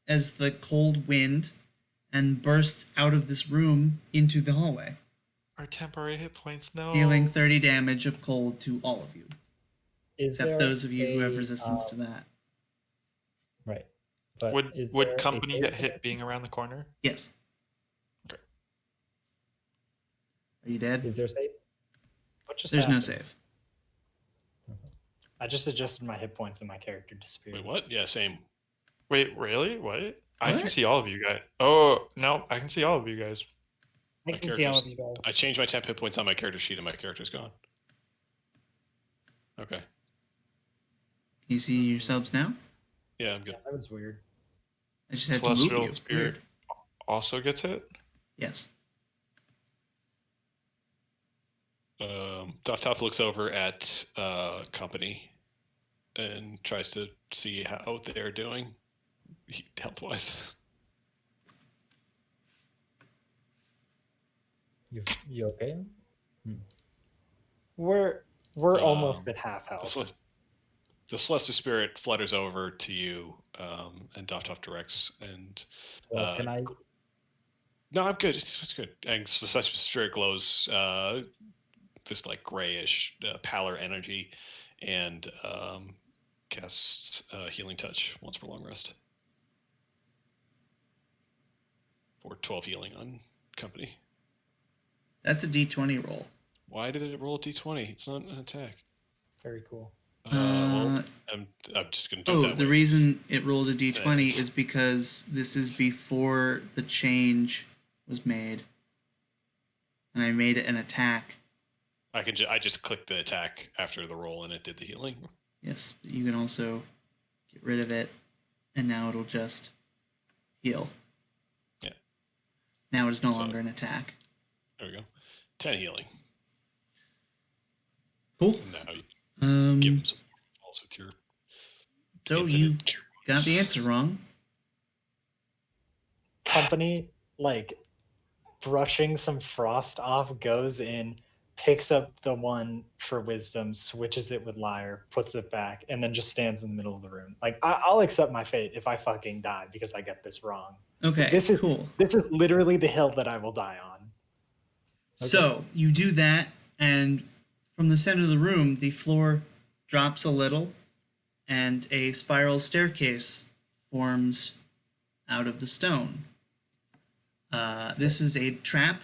as the cold wind and bursts out of this room into the hallway, Our temporary hit points, no. dealing 30 damage of cold to all of you, Is except there those of you who have a, resistance to that. Right. But Would is there a company save get for hit this? being around the corner? Yes. Okay. Are you dead? Is there a save? What just There's no happened? save. I just adjusted my hit points and my character disappeared. Wait, what? Yeah, same. Wait, really? What? I can What? see all of you guys. Oh, no, I can see all of you guys. I My can see all of character's- you guys. I changed my temp hit points on my character sheet and my character's gone. Okay. Can you see yourselves now? Yeah, I'm good. That was weird. I just had to move Celestial you. Spirit Weird. also gets hit? Yes. Top looks over at company and tries to see how they're doing health wise. You okay? We're almost at half health. The Celestial Spirit flutters over to you, and Doftoff directs. And Well, can I? no, I'm good. It's good. And the Celestial Spirit glows this like grayish, pallor energy, and casts Healing Touch once per long rest for 12 healing on company. That's a d20 roll. Why did it roll a d20? It's not an attack. Very cool. Well, I'm just gonna do it Oh, that the way. reason it rolled a d20 Thanks. is because this is before the change was made. And I made it an attack. I just clicked the attack after the roll and it did the healing. Yes, but you can also get rid of it, and now it'll just heal. Yeah. Now it's no So- longer an attack. There we go. 10 healing. Cool. And now you give him some balls with your So infinite you cure got wounds. the answer wrong. Company, like, brushing some frost off, goes in, picks up the one for wisdom, switches it with liar, puts it back, and then just stands in the middle of the room. Like, I'll accept my fate if I fucking die because I get this wrong. Okay, This is cool. This is literally the hill that I will die on. So you do that, and from the center of the room, the floor drops a little, and a spiral staircase forms out of the stone. This is a trap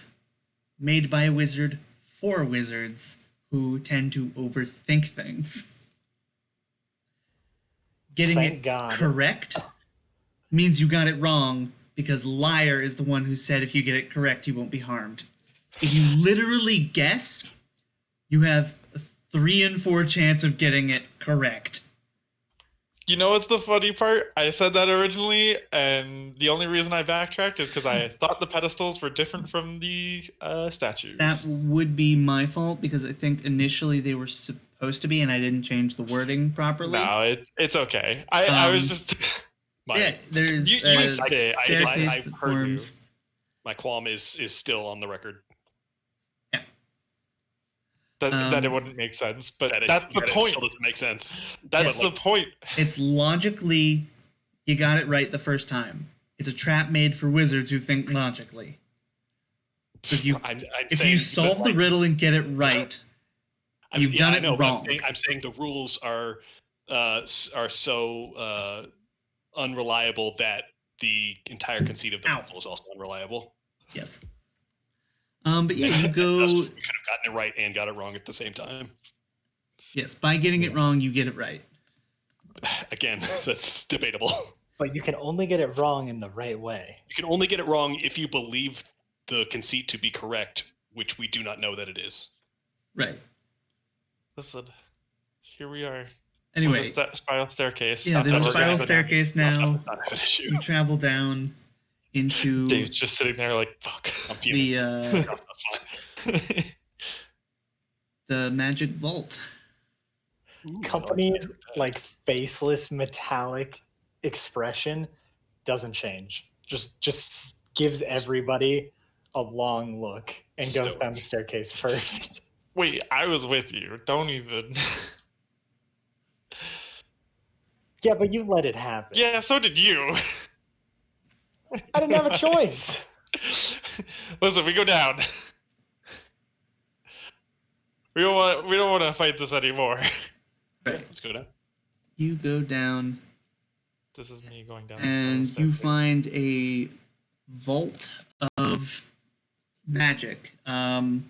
made by a wizard for wizards who tend to overthink things. Getting Thank it God. correct means you got it wrong, because liar is the one who said if you get it correct, you won't be harmed. If you literally guess, you have a 3 in 4 chance of getting it correct. You know what's the funny part? I said that originally, and the only reason I backtracked is because I thought the pedestals were different from the statues. That would be my fault, because I think initially they were supposed to be, and I didn't change the wording properly. No, it's okay. I was just Yeah, there's you a said it. staircase I that heard you. forms. My qualm is still on the record. that it wouldn't make sense, but That that's the it point. still doesn't make sense. That's But, the point. It's logically, you got it right the first time. It's a trap made for wizards who think logically. So if you I'm if saying you that, solve the like, riddle and get it right, you've done I it know, but wrong. I'm saying the rules are so unreliable that the entire conceit of the Ow. puzzle is also unreliable. Yes. But yeah, you go. We could have gotten it right and got it wrong at the same time. Yes, by getting it wrong, you get it right. Again, that's debatable. But you can only get it wrong in the right way. You can only get it wrong if you believe the conceit to be correct, which we do not know that it is. Right. Listen, here we are. Anyway, With the spiral staircase. yeah, Not there's that a we're spiral gonna go down. staircase now. Not an issue. You travel down into Dave's just sitting there like, fuck. I'm fuming. the That's fine. the magic vault. Ooh, Company's like faceless metallic expression doesn't change. Just gives everybody a long look and goes Stoic. down the staircase first. Wait, I was with you. Don't even. Yeah, but you let it happen. Yeah, so did you. I didn't have a choice. Listen, we go down. We don't want to fight this anymore. Right. Let's go down. You go down, This is me going down. and the spiral you staircase. find a vault of magic. Have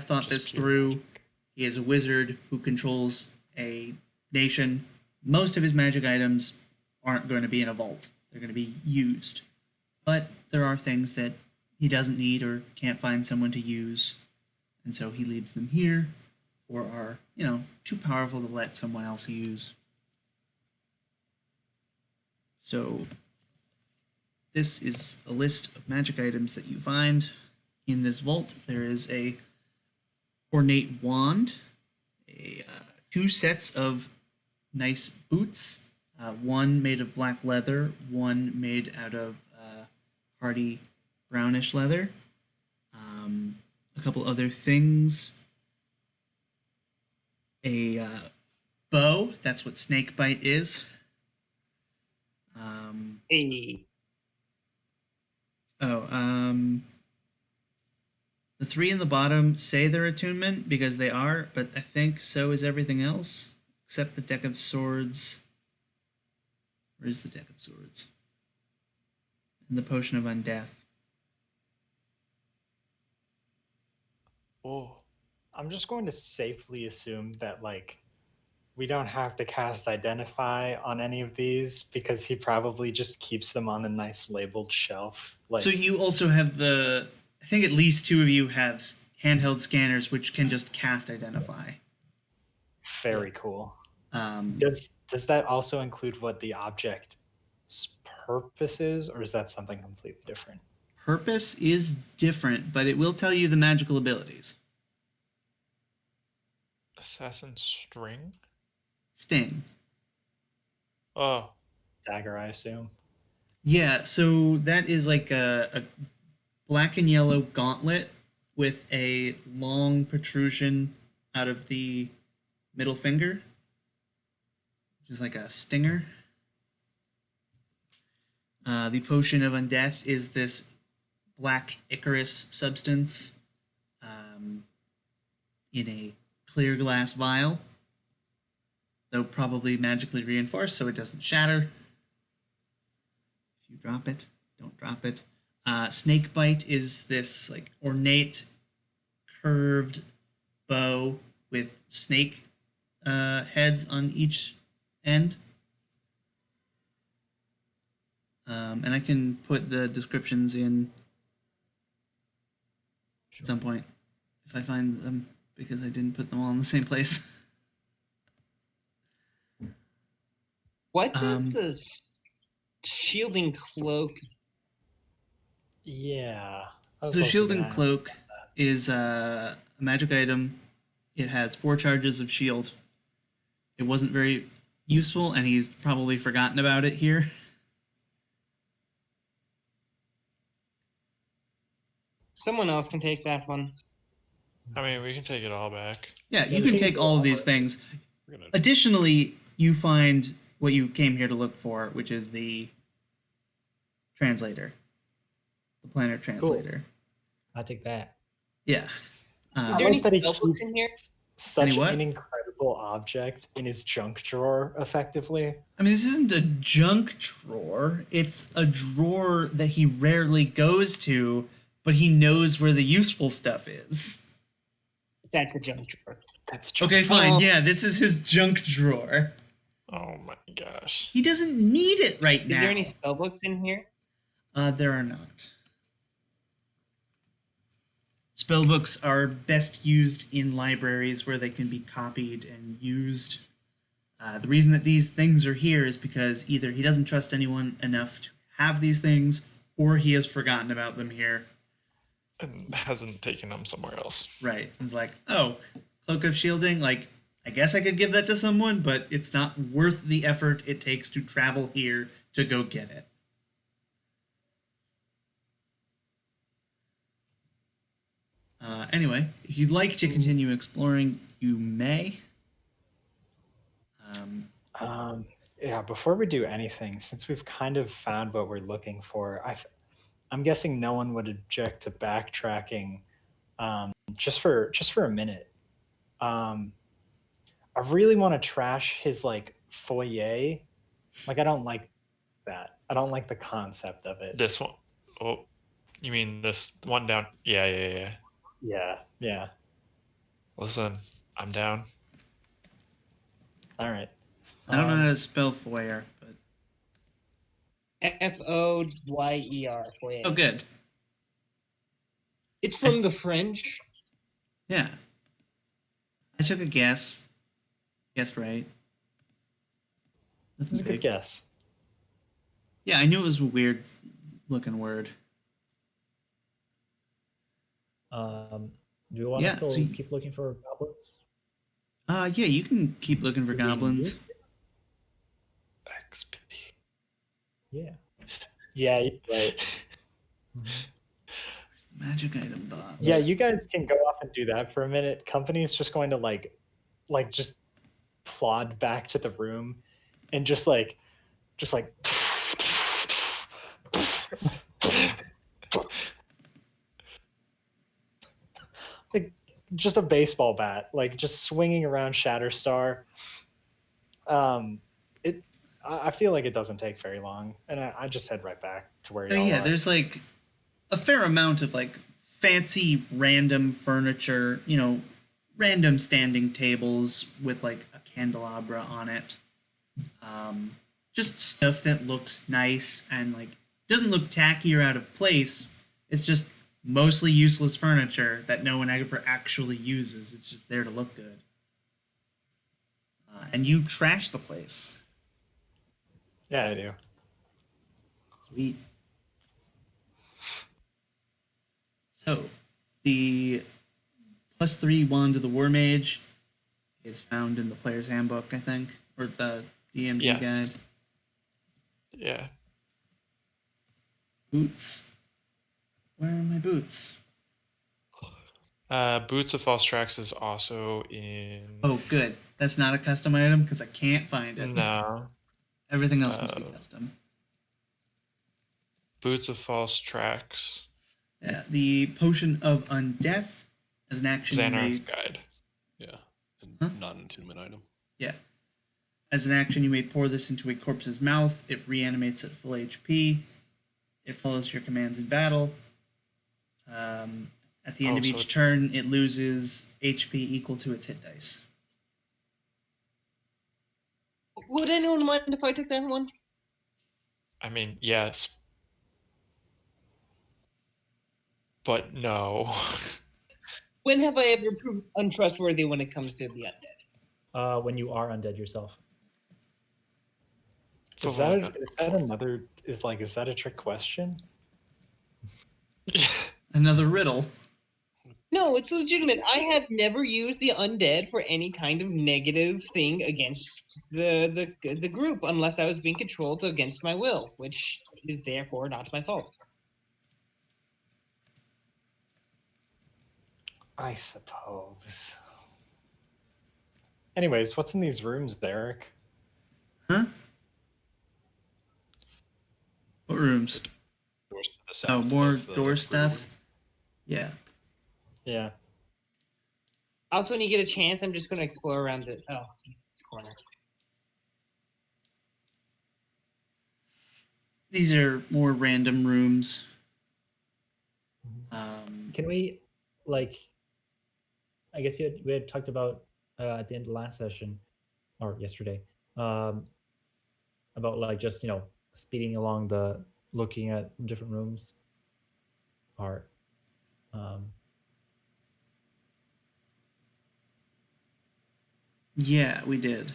thought Just this pure through. magic. He is a wizard who controls a nation. Most of his magic items aren't going to be in a vault. They're going to be used. But there are things that he doesn't need or can't find someone to use. And so he leaves them here, or are, too powerful to let someone else use. So this is a list of magic items that you find in this vault. There is a ornate wand, two sets of nice boots, one made of black leather, one made out of hardy brownish leather, a couple other things, a bow, that's what snakebite is. Hey. The 3 in the bottom say they're attunement because they are, but I think so is everything else except the deck of swords. Where is the deck of swords? And the potion of undeath. Oh, I'm just going to safely assume that like we don't have to cast Identify on any of these because he probably just keeps them on a nice labeled shelf. Like, So you also have I think at least 2 of you have handheld scanners which can just cast Identify. very cool. Um, Does that also include what the object's purpose is, or is that something completely different? Purpose is different, but it will tell you the magical abilities. Assassin string? Sting. Oh, Dagger, I assume. Yeah, so that is like a black and yellow gauntlet with a long protrusion out of the middle finger, which is like a stinger. The potion of Undeath is this black Icarus substance in a clear glass vial, though probably magically reinforced so it doesn't shatter. If you drop it, don't drop it. Snake Bite is this like ornate curved bow with snake heads on each end. And I can put the descriptions in at some point if I find them, because I didn't put them all in the same place. What does the shielding cloak? Yeah. I was So also Shield gonna and Cloak is a magic item. It has 4 charges of shield. It wasn't very useful, and he's probably forgotten about it here. Someone else can take that one. I mean, we can take it all back. Yeah, Yeah, you we can take take all of these things. We're gonna Additionally, you find what you came here to look for, which is the translator. The planner translator. I'll take that. Yeah. Is I there any like that he spellbooks keeps in here? such Any what? an incredible object in his junk drawer, effectively. I mean, this isn't a junk drawer. It's a drawer that he rarely goes to, but he knows where the useful stuff is. That's a junk drawer. That's junk. Okay, fine. Oh. Yeah, this is his junk drawer. Oh my gosh. He doesn't need it right now. Is there any spellbooks in here? There are not. Spellbooks are best used in libraries where they can be copied and used. The reason that these things are here is because either he doesn't trust anyone enough to have these things, or he has forgotten about them here. And hasn't taken them somewhere else. Right. He's like, oh, Cloak of Shielding, like, I guess I could give that to someone, but it's not worth the effort it takes to travel here to go get it. Anyway, if you'd like to continue exploring, you may. Yeah, before we do anything, since we've kind of found what we're looking for, I'm guessing no one would object to backtracking just for a minute. I really want to trash his like foyer. Like, I don't like that. I don't like the concept of it. This one. Oh, you mean this one down? Yeah. Yeah. Listen, I'm down. All right. I don't know how to spell foyer, but Foyer. Foyer. oh, good. It's from the French. Yeah. I took a guess. Guessed right. That's a good guess. Yeah, I knew it was a weird looking word. Do you want Yeah, to still so you- keep looking for goblins? Yeah, you can keep looking for Do we goblins. need- XP. Yeah. Yeah, you're right. Magic item box. Yeah, you guys can go off and do that for a minute. Company's just going to like just plod back to the room and just like like just a baseball bat, like just swinging around Shatterstar. I feel like it doesn't take very long, and I just head right back to where Oh, y'all yeah, are. there's like a fair amount of like fancy random furniture, random standing tables with like a candelabra on it. Just stuff that looks nice and like doesn't look tacky or out of place. It's just mostly useless furniture that no one ever actually uses. It's just there to look good. And you trash the place. Yeah, I do. Sweet. So, the +3 wand of the War Mage is found in the player's handbook, I think, or the DMD guide. Yeah. Boots. Where are my boots? Boots of False Tracks is also in. Oh, good. That's not a custom item because I can't find it. No. Everything else must be custom. Boots of False Tracks. Yeah, the Potion of Undeath as an action you may... Xanar's Guide. Yeah. And not an attunement item. Yeah. As an action, you may pour this into a corpse's mouth. It reanimates at full HP. It follows your commands in battle. At the end of each turn, it loses HP equal to its hit dice. Would anyone mind if I took that one? I mean, yes. But no. When have I ever proved untrustworthy when it comes to the undead? When you are undead yourself. Is that a trick question? Another riddle. No, it's legitimate. I have never used the undead for any kind of negative thing against the group unless I was being controlled against my will, which is therefore not my fault. I suppose. Anyways, what's in these rooms, Derek? Huh? What rooms? Doors to the Oh, south more of the door brewery. stuff? Yeah. Yeah. Also, when you get a chance, I'm just going to explore around this corner. These are more random rooms. Can we, like, I guess we had talked about at the end of the last session, or yesterday, about like just, speeding along looking at different rooms part. Yeah, we did.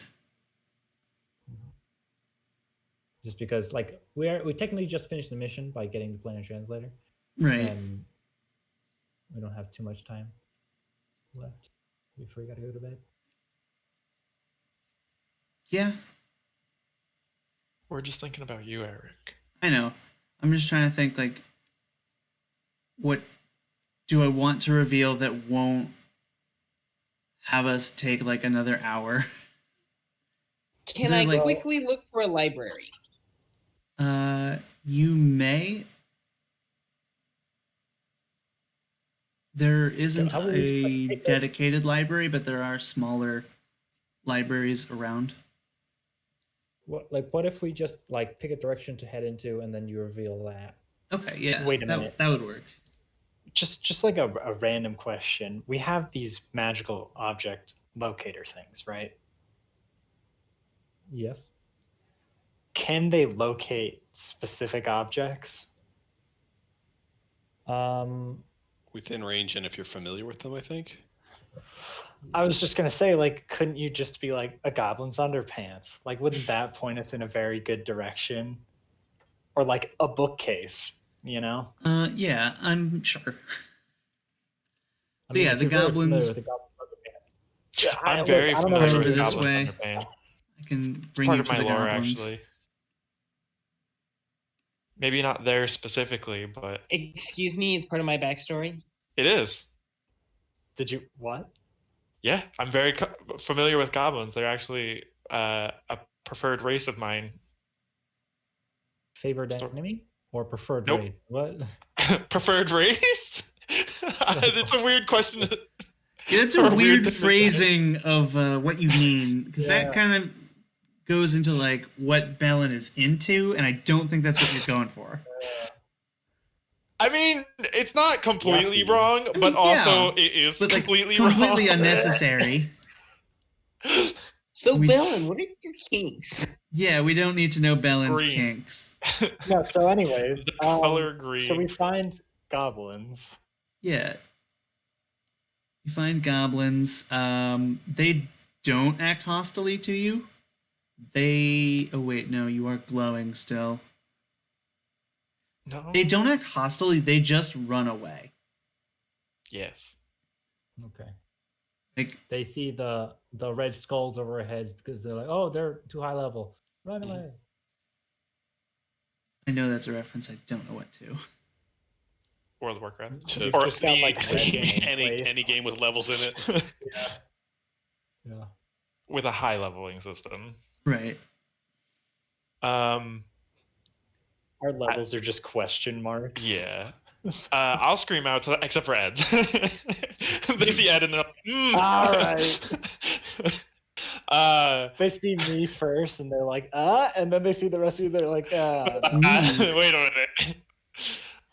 Just because, like, we technically just finished the mission by getting the planar translator. Right. And we don't have too much time left before we gotta go to bed. Yeah, We're just thinking about you, Eric. I know. I'm just trying to think, like, what do I want to reveal that won't have us take, like, another hour? Can I quickly look for a library? You may. There isn't a dedicated library, but there are smaller libraries around. What if we just like pick a direction to head into and then you reveal that? Okay, yeah. Wait a minute. That would work. Just like a random question. We have these magical object locator things, right? Yes. Can they locate specific objects? Within range, and if you're familiar with them, I think. I was just gonna say, like, couldn't you just be like a goblin's underpants? Like, wouldn't that point us in a very good direction? Or like a bookcase, Yeah, I'm sure. I mean, yeah, if the you're very familiar goblins. with the goblin's underpants. Yeah, I'm very familiar over with this Goblin way. Underpants. I can It's bring part you of to my the lore, goblins. actually. Maybe not there specifically, but Excuse me, it's part of my backstory. it is. Did you what? Yeah, I'm very familiar with goblins. They're actually a preferred race of mine. Favorite enemy or preferred Nope. raid? What? Preferred race? It's a weird question. Yeah, that's Or a weird thing to say. phrasing of what you mean, because Yeah. that kind of goes into like what Bellin is into, and I don't think that's what you're going for. I mean, it's not completely Yucky. wrong, but Yeah, also it is But like completely completely wrong. unnecessary. So, We- Bellin, what are your kinks? Yeah, we don't need to know Bellin's Green. kinks. No, so anyways, The color green. so we find goblins. Yeah. You find goblins. They don't act hostilely to you. Oh wait, no, you are glowing still. No. They don't act hostilely, they just run away. Yes. Okay. Like, They see the red skulls over our heads because they're like, oh, they're too high level. Run Mhm. away. I know that's a reference, I don't know what to. World of Warcraft. To You've just got, like, red any nameplate. game with levels in it. Yeah. With a high leveling system. Right. Um. Our levels are just question marks. Yeah. I'll scream out to that, except for Ed. They see Ed and they're like, All right. Wait They see me first, and they're like, and then they see the rest of you. They're like, a minute.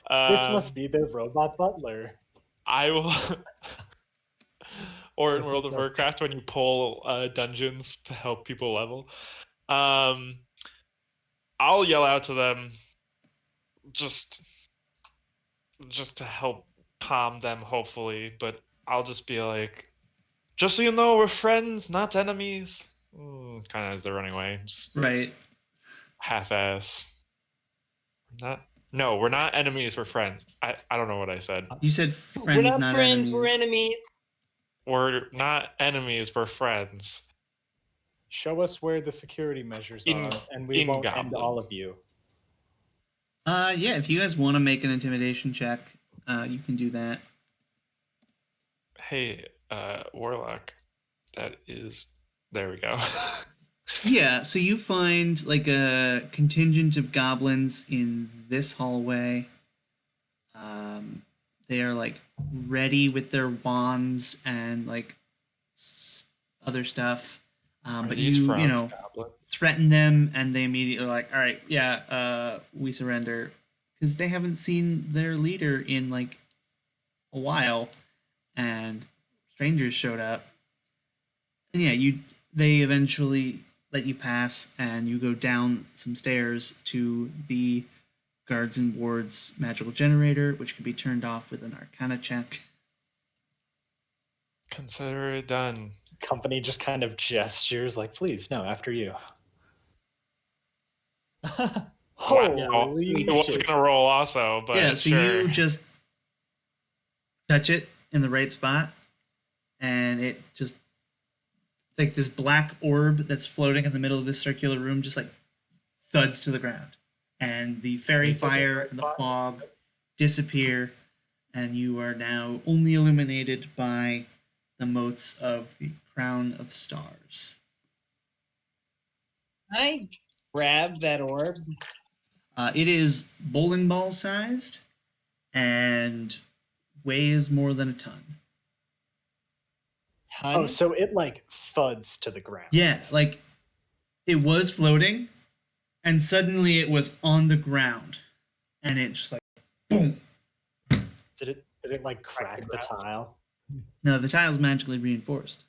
this must be the robot butler. I will. Or in This World is of so- Warcraft, when you pull dungeons to help people level, I'll yell out to them, just to help calm them, hopefully. But I'll just be like, just so you know, we're friends, not enemies. Kind of as they're running away, just Right. half-ass. No, we're not enemies. We're friends. I don't know what I said. You said friends, We're not not friends, enemies. we're enemies. We're not enemies. We're friends. Show us where the security measures In- are, and we in won't end goblins. all of you. Yeah, if you guys want to make an intimidation check, you can do that. Hey, Warlock. That is. There we go. Yeah, so you find like a contingent of goblins in this hallway. They are like ready with their wands and like other stuff. Are But these you frogs know, goblins? threaten them, and they immediately are like, all right, yeah, we surrender, because they haven't seen their leader in like a while, and strangers showed up, and yeah, they eventually let you pass, and you go down some stairs to the guards and wards magical generator, which can be turned off with an Arcana check. Consider it done. Company just kind of gestures, like, please, no, after you. Holy It was shit. gonna roll also, but Yeah, so sure. you just touch it in the right spot, and it just like this black orb that's floating in the middle of this circular room just like thuds to the ground, and the fairy You touch it fire right and the spot? fog disappear, and you are now only illuminated by the motes of the crown of stars. I grab that orb. It is bowling ball sized and weighs more than a ton. Oh, so it like thuds to the ground. Yeah, like it was floating, and suddenly it was on the ground, and it just like boom. Did it like crack the tile? No, the tile's magically reinforced.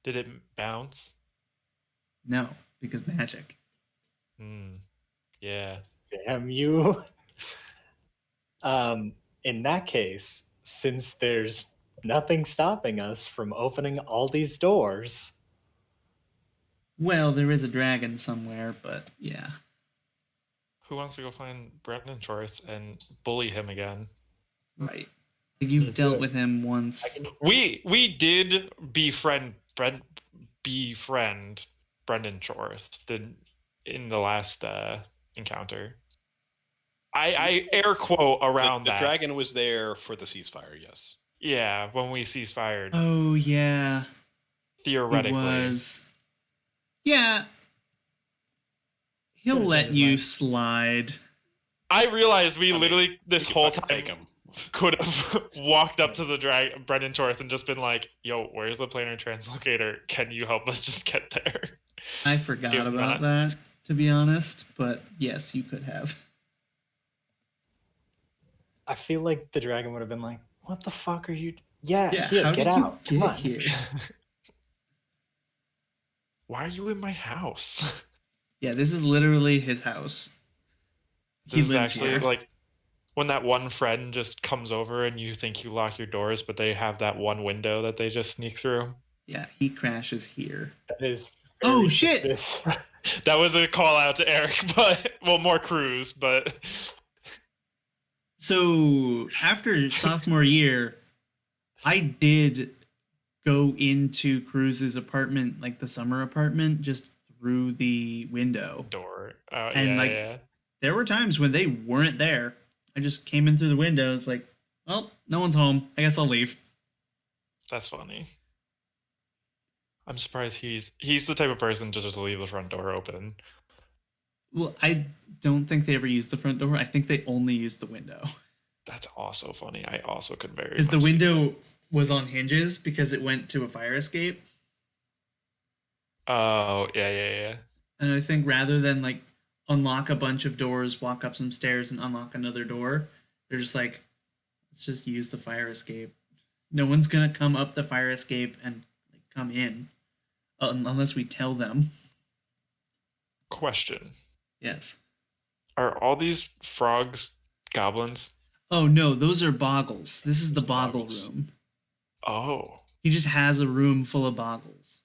Did it bounce? No, because magic. Yeah. Damn you. In that case, since there's nothing stopping us from opening all these doors, Well, there is a dragon somewhere, but yeah. Who wants to go find Brendan Shorth and bully him again? Right. Like you've Let's do dealt it. with him once. We did befriend Brendan Shorth in the last encounter. I air quote around The that. dragon was there for the ceasefire, yes. Yeah, when we ceasefired, Oh yeah. theoretically. It was. Yeah. He'll Could've let changed his you mind. slide. I realized we I mean, literally this You whole fucking time take him. could have walked up to the Brendan Shorth and just been like, "Yo, where's the planar translocator? Can you help us just get there?" I forgot If about not- that, to be honest, but yes, you could have. I feel like the dragon would have been like, "What the fuck are you? Yeah, Yeah, here, how get did out! you Come get on." here? Why are you in my house? Yeah, this is literally his house. He This is lives actually here. like when that one friend just comes over and you think you lock your doors, but they have that one window that they just sneak through. Yeah, he crashes here. That is Oh, very shit! suspicious. That was a call out to Eric, but well, more Cruz, but So after sophomore year, I did go into Cruz's apartment, like the summer apartment, just through the window. door. And Yeah, like yeah. there were times when they weren't there. I just came in through the windows, like, well, no one's home. I guess I'll leave. That's funny. I'm surprised he's the type of person to just leave the front door open. Well, I don't think they ever used the front door. I think they only used the window. That's also funny. I also could very Because the much see window was on hinges because it went to a fire escape. that. Oh, yeah. And I think rather than like unlock a bunch of doors, walk up some stairs, and unlock another door, they're just like, let's just use the fire escape. No one's gonna come up the fire escape and like, come in unless we tell them. Question. Yes. Are all these frogs goblins? Oh no, those are boggles. This is the Those boggle boggles. room. Oh. He just has a room full of boggles.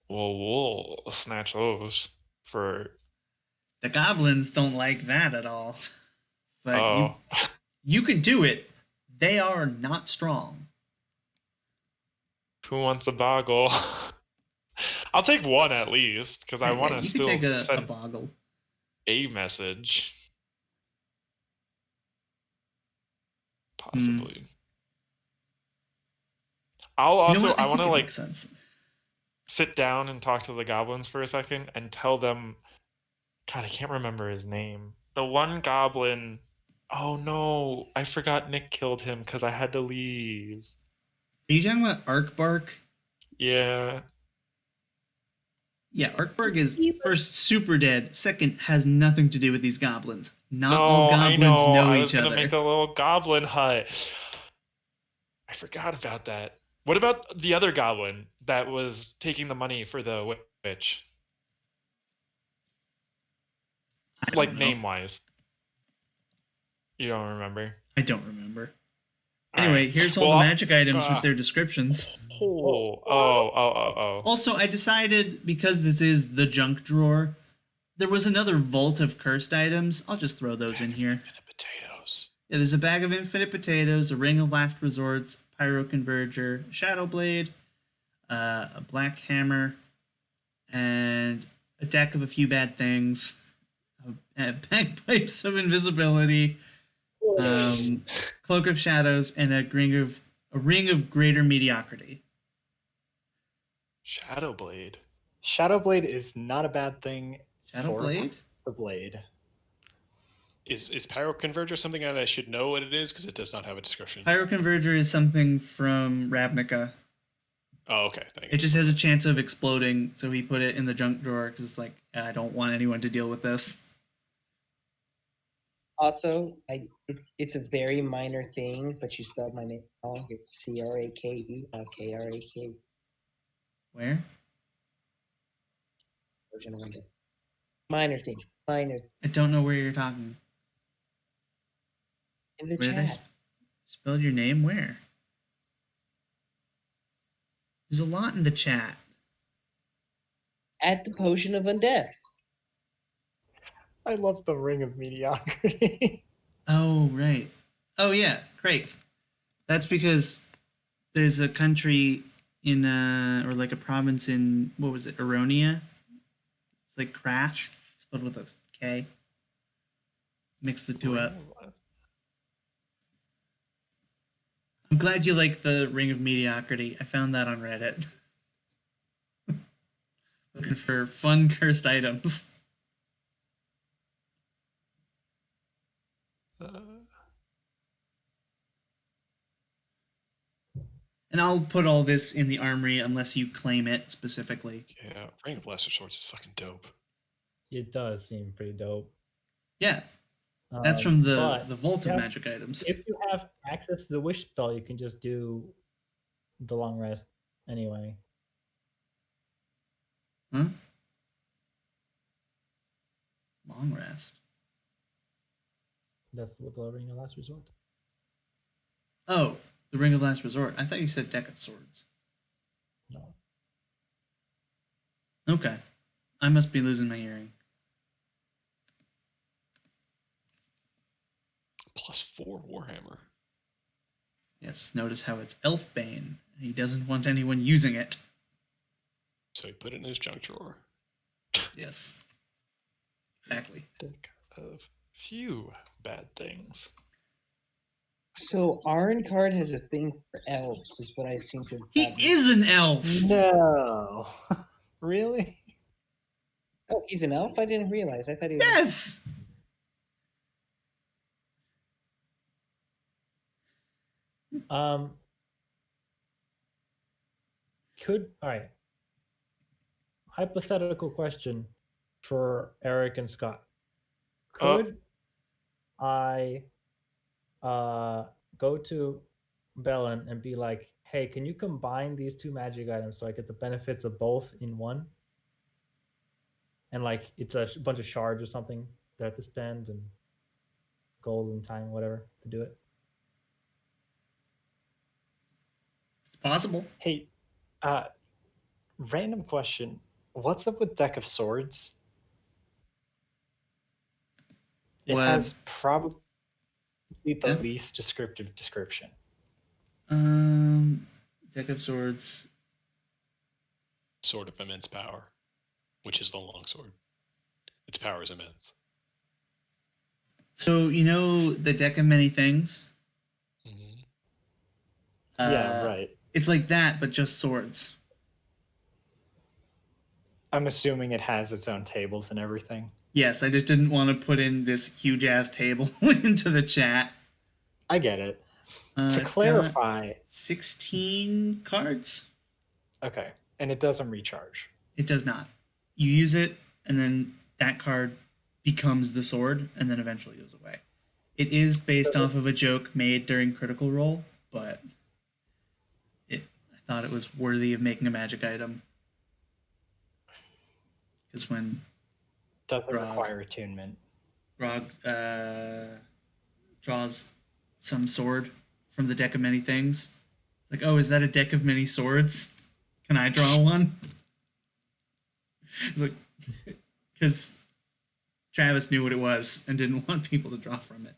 Well, we'll snatch those for The goblins don't like that at all. But oh. you can do it. They are not strong. Who wants a boggle? I'll take one at least, because I want to You can still take a send boggle. a message. Possibly. I'll You know also what? I want think to it like makes sense. sit down and talk to the goblins for a second and tell them. God, I can't remember his name. The one goblin. Oh no, I forgot Nick killed him because I had to leave. Are you talking about Arkbark? Yeah. Yeah, Arkbark is first super dead. Second, has nothing to do with these goblins. Not No, all I goblins know. know I was each gonna other. make a little goblin hut. I forgot about that. What about the other goblin that was taking the money for the witch? I don't Like know. name wise. You don't remember? I don't remember. All Anyway, right. here's all Well, the magic items with ah. their descriptions. Oh. Also, I decided because this is the junk drawer, there was another vault of cursed items. I'll just throw those in here. Infinite potatoes. Yeah, there's a bag of infinite potatoes, a ring of last resorts, pyro converger, shadow blade, a black hammer, and a deck of a few bad things, bagpipes of invisibility, cloak of shadows, and a ring of greater mediocrity. Shadowblade. Shadowblade is not a bad thing. Shadow for blade? The blade. Is Pyro Converger something that I should know what it is? Because it does not have a description. Pyro converger is something from Ravnica. Oh, okay. Thank It you. just has a chance of exploding, so he put it in the junk drawer because it's like, I don't want anyone to deal with this. Also, it's a very minor thing, but you spelled my name wrong. It's Crake, not Krak. Where? Version of Undeath. Minor thing. Minor. I don't know where you're talking. In the Where did I chat. spell your name? Where? There's a lot in the chat. At the Potion of Undeath. I love the ring of mediocrity. Oh, right. Oh, yeah. Great. That's because there's a country in, or like a province in, what was it, Eronia? It's like Crash, spelled with a K. Mix the two up. I'm glad you like the Ring of Mediocrity. I found that on Reddit. Looking for fun cursed items. And I'll put all this in the armory unless you claim it specifically. Yeah, Ring of Lesser Swords is fucking dope. It does seem pretty dope. Yeah, that's from the but Vault of yeah, Magic Items. If you have access to the wish spell, you can just do the long rest anyway. Huh? Long rest. That's what the Ring of Last Resort. Oh, the Ring of Last Resort. I thought you said Deck of Swords. No. Okay. I must be losing my hearing. +4 Warhammer. Yes, notice how it's Elfbane. He doesn't want anyone using it. So he put it in his junk drawer. Yes. Exactly. Deck of few bad things. So Card has a thing for elves, is what I seem to have He gotten. is an elf! No. Really? Oh, he's an elf? I didn't realize. I thought he was. Yes! All right. Hypothetical question for Eric and Scott. Could I go to Bellin and be like, hey, can you combine these two magic items so I get the benefits of both in one? And like it's a bunch of shards or something that I have to spend and gold and time, whatever, to do it. It's possible. Hey, random question. What's up with Deck of Swords? It What? has probably the Yeah. least descriptive description. Deck of Swords. Sword of immense power, which is the longsword. Its power is immense. So, you know the Deck of Many Things? Mm-hmm. Yeah, right. It's like that, but just swords. I'm assuming it has its own tables and everything. Yes, I just didn't want to put in this huge-ass table into the chat. I get it. To It's got clarify, 16 cards? okay, and it doesn't recharge. It does not. You use it, and then that card becomes the sword, and then eventually goes away. It is based off of a joke made during Critical Role, but I thought it was worthy of making a magic item. Because when Doesn't Grog. require attunement. Grog draws some sword from the Deck of Many Things, it's like, oh, is that a deck of many swords? Can I draw one? It's like, because Travis knew what it was and didn't want people to draw from it.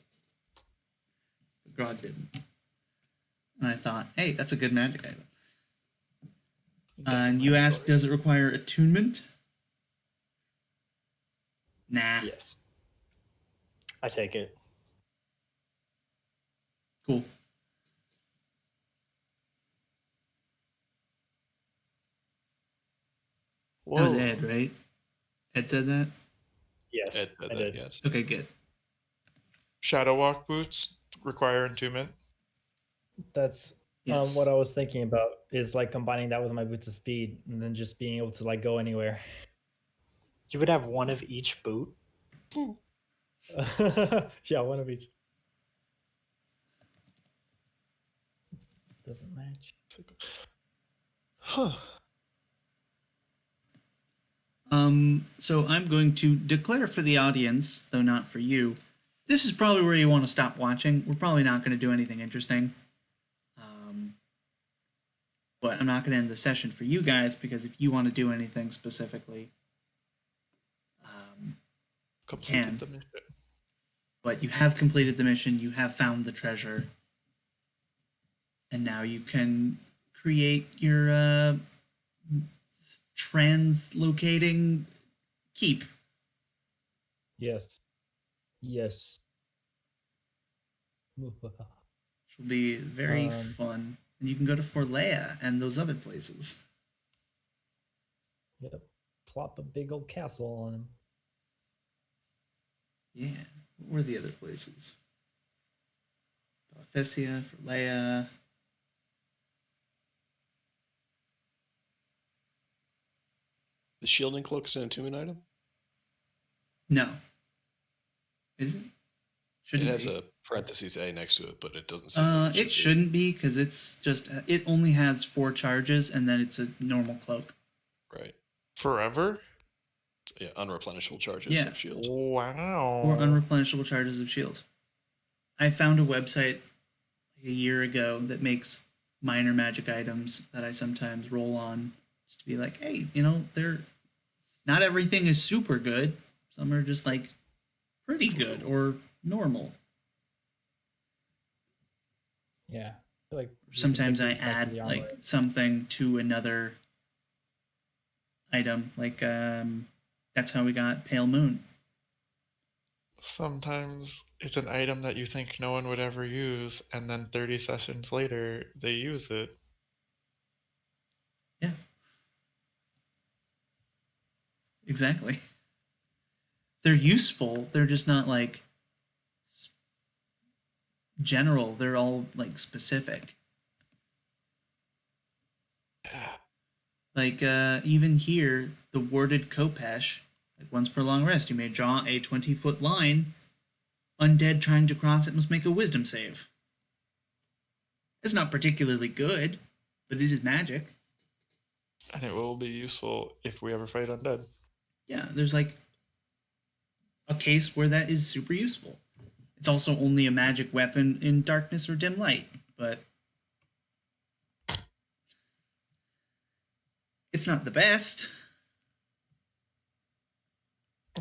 But Grog didn't. And I thought, hey, that's a good magic item. And you asked, does it require attunement? Nah. Yes. I take it. Cool. That was Ed, right? Ed said that? Yes, Ed I said did. that, yes. Okay, good. Shadow Walk boots require attunement. That's Yes. what I was thinking about, is like combining that with my boots of speed and then just being able to like go anywhere. You would have one of each boot. Yeah, one of each. Doesn't match. Huh. So I'm going to declare for the audience, though not for you, this is probably where you want to stop watching. We're probably not going to do anything interesting. But I'm not going to end the session for you guys, because if you want to do anything specifically, Completed the mission. but you have completed the mission, you have found the treasure, and now you can create your translocating keep. Yes. Yes. Which will be very fun. And you can go to Forlea and those other places. Yep. Plop a big old castle on him. Yeah. What were the other places? Balfessia, Forlea. The shielding cloak is an attunement item? No. Is it? Shouldn't It has be. a parentheses A next to it, but it doesn't seem like It shouldn't be, because it's just, it only has 4 charges, and then it's a normal cloak. Right. Forever? Yeah, unreplenishable charges Yeah. of shield. Wow. Or unreplenishable charges of shield. I found a website a year ago that makes minor magic items that I sometimes roll on just to be like, hey, they're not everything is super good. Some are just like pretty good or normal. Yeah. I feel like you can Sometimes take I these back to add the like armory. something to another item, like that's how we got Pale Moon. Sometimes it's an item that you think no one would ever use, and then 30 sessions later, they use it. Yeah. Exactly. They're useful. They're just not like general. They're all like specific. Like even here, the warded Kopesh, like once per long rest, you may draw a 20-foot line. Undead trying to cross it must make a wisdom save. It's not particularly good, but it is magic. And it will be useful if we ever fight undead. Yeah, there's like a case where that is super useful. It's also only a magic weapon in darkness or dim light, but it's not the best.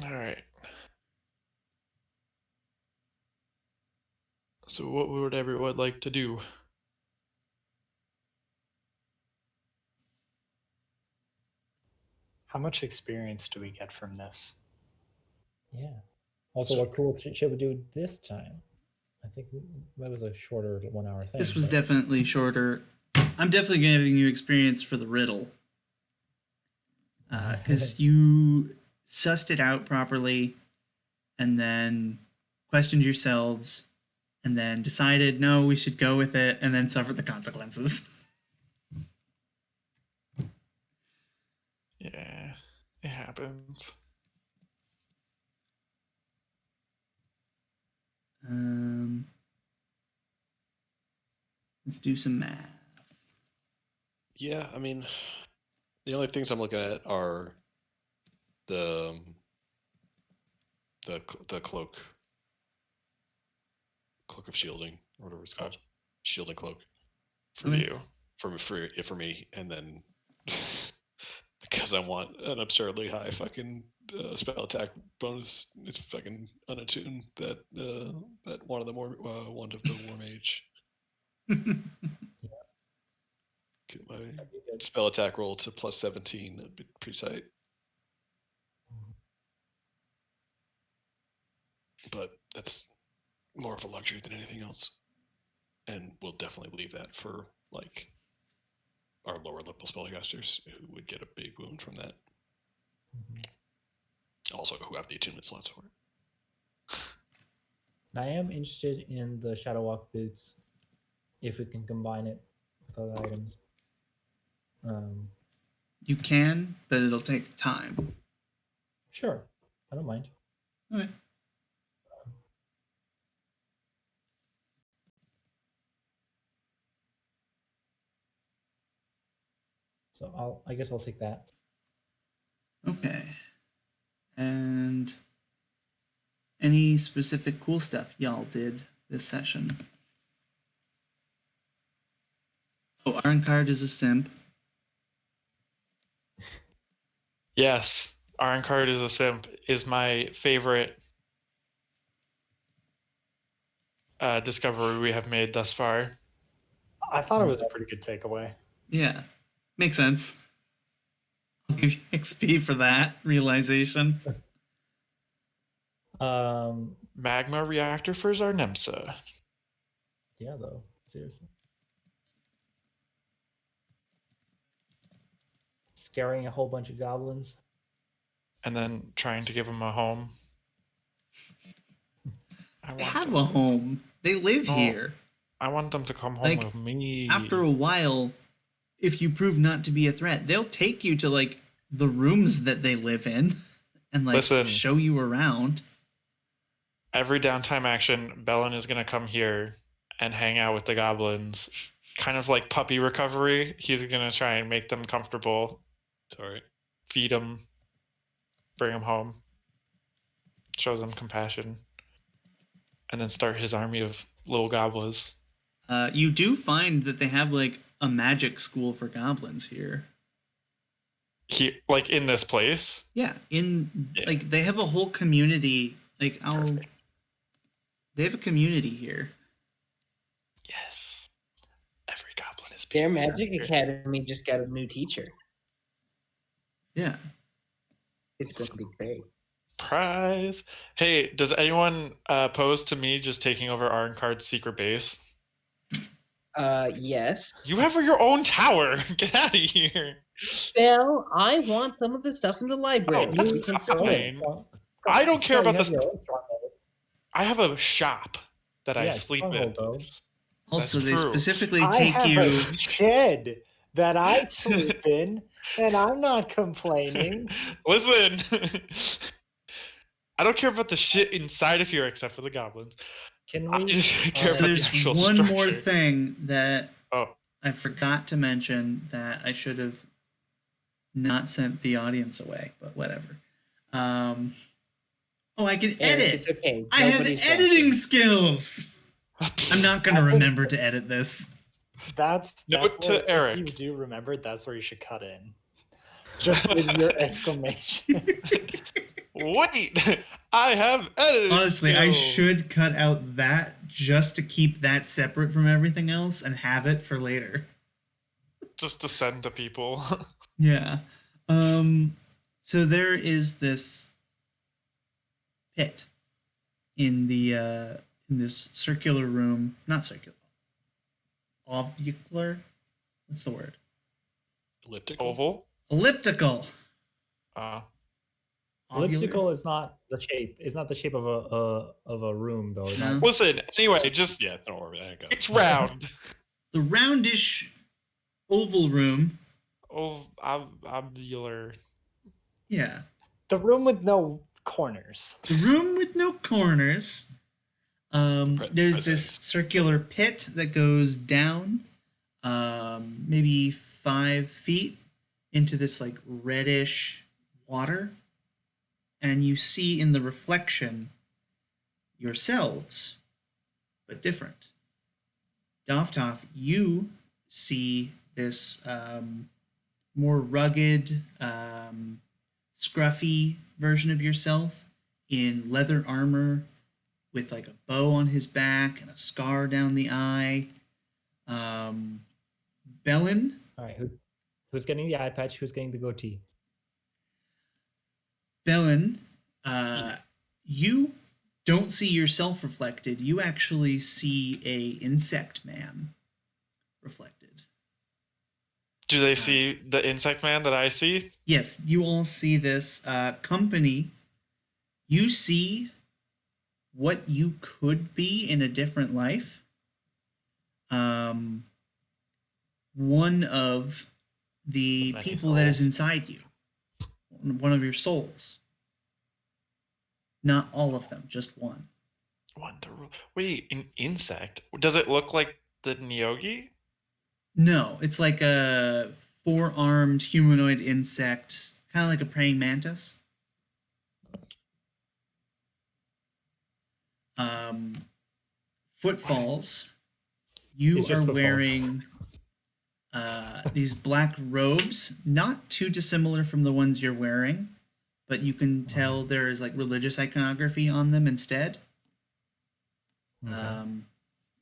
All right. So what would everyone like to do? How much experience do we get from this? Yeah. Also, what cool shit we do this time? I think that was a shorter 1 hour thing. This was but- definitely shorter. I'm definitely giving you experience for the riddle. Because you sussed it out properly and then questioned yourselves and then decided, no, we should go with it and then suffer the consequences. Yeah, it happens. Let's do some math. Yeah, I mean, the only things I'm looking at are the cloak of shielding, or whatever it's called, shielding cloak For Okay. you. for me, and then because I want an absurdly high fucking spell attack bonus, it's fucking unattuned that one of the war mage. Get my That'd be good. spell attack roll to plus 17. That'd be pretty tight. But that's more of a luxury than anything else, and we'll definitely leave that for like our lower level spellcasters who would get a big wound from that. Also, who have the attunement slots for it. I am interested in the Shadow Walk boots, if we can combine it with other items. You can, but it'll take time. Sure, I don't mind. Okay. So I guess I'll take that. Okay. And any specific cool stuff y'all did this session? Oh, Arncard is a simp. Yes, Ironcard is a simp is my favorite discovery we have made thus far. I thought it was a pretty good takeaway. Yeah, makes sense. I'll give you XP for that realization. Magma reactor for Zarnemsa. Yeah, though, seriously. Scaring a whole bunch of goblins. And then trying to give them a home. They have a home. They live No. here. I want them to come home Like, with me. After a while, if you prove not to be a threat, they'll take you to like the rooms that they live in and like Listen. show you around. Every downtime action, Bellin is going to come here and hang out with the goblins. Kind of like puppy recovery. He's going to try and make them comfortable. Sorry. feed him, bring him home, show them compassion, and then start his army of little goblins. You do find that they have like a magic school for goblins here. Like in this place. Yeah, like they have a whole community. Like they have a community here. Yes, every goblin is. Their magic academy just got a new teacher. Yeah, it's going to be great. Prize. Hey, does anyone oppose to me just taking over Arncard's secret base? Yes. You have your own tower. Get out of here. Well, I want some of the stuff in the library. Oh, that's You can sell it. fine. I don't care about this. this. I have a shop that I sleep in. also, That's they true. specifically I take have you. a shed that I sleep in, and I'm not complaining. Listen, I don't care about the shit inside of here except for the goblins. Can I we? just care about the There's actual one structure. more thing that Oh, I forgot to mention that I should have not sent the audience away, but whatever. I can edit. It's okay. I have Nobody's editing watching. skills. I'm not going to remember to edit this. That's Note to where, Eric. If you do remember, that's where you should cut in. Just with your exclamation. Wait, I have edited. Honestly, I skills. should cut out that just to keep that separate from everything else and have it for later. Just to send to people. Yeah. So there is this pit in the in this circular room, not circular. Ovular? What's the word? Elliptical. Oval. Elliptical. Uh, Elliptical is not the shape. It's not the shape of a room though. It's not- listen. Anyway, just Yeah, it's an orbit. I got it. it's round. The roundish oval room. Ovular. Yeah. The room with no corners. The room with no corners. There's this Presence. circular pit that goes down, maybe 5 feet into this like reddish water, and you see in the reflection yourselves, but different. Dovtov, you see this more rugged, scruffy version of yourself in leather armor with like a bow on his back and a scar down the eye. Bellin, All right, who's getting the eye patch? Who's getting the goatee? Bellin, you don't see yourself reflected. You actually see a insect man reflected. Do they see the insect man that I see? Yes, you all see this company. You see what you could be in a different life. One of the Many people that is souls. inside you. One of your souls. Not all of them, just one. Wait, an insect? Does it look like the Nyogi? No, it's like a 4-armed humanoid insect, kind of like a praying mantis. Footfalls. You It's just are footfalls. wearing these black robes, not too dissimilar from the ones you're wearing, but you can tell there is like religious iconography on them instead. Okay.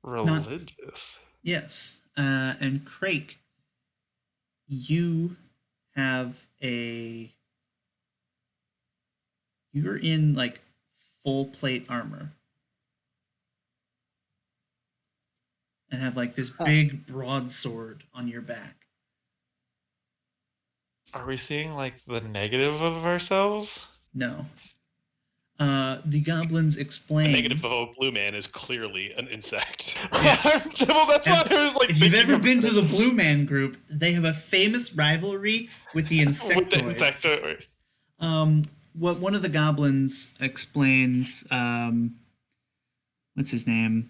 Religious. Yes. And Crake, you're in like full plate armor. And have like this big broadsword on your back. Are we seeing like the negative of ourselves? No. The goblins explain. The negative of a blue man is clearly an insect. Yes. Well, that's what I was like. If you've thinking ever been about to it. the Blue Man group, they have a famous rivalry with the insectoids. With the insectoid. What one of the goblins explains, what's his name?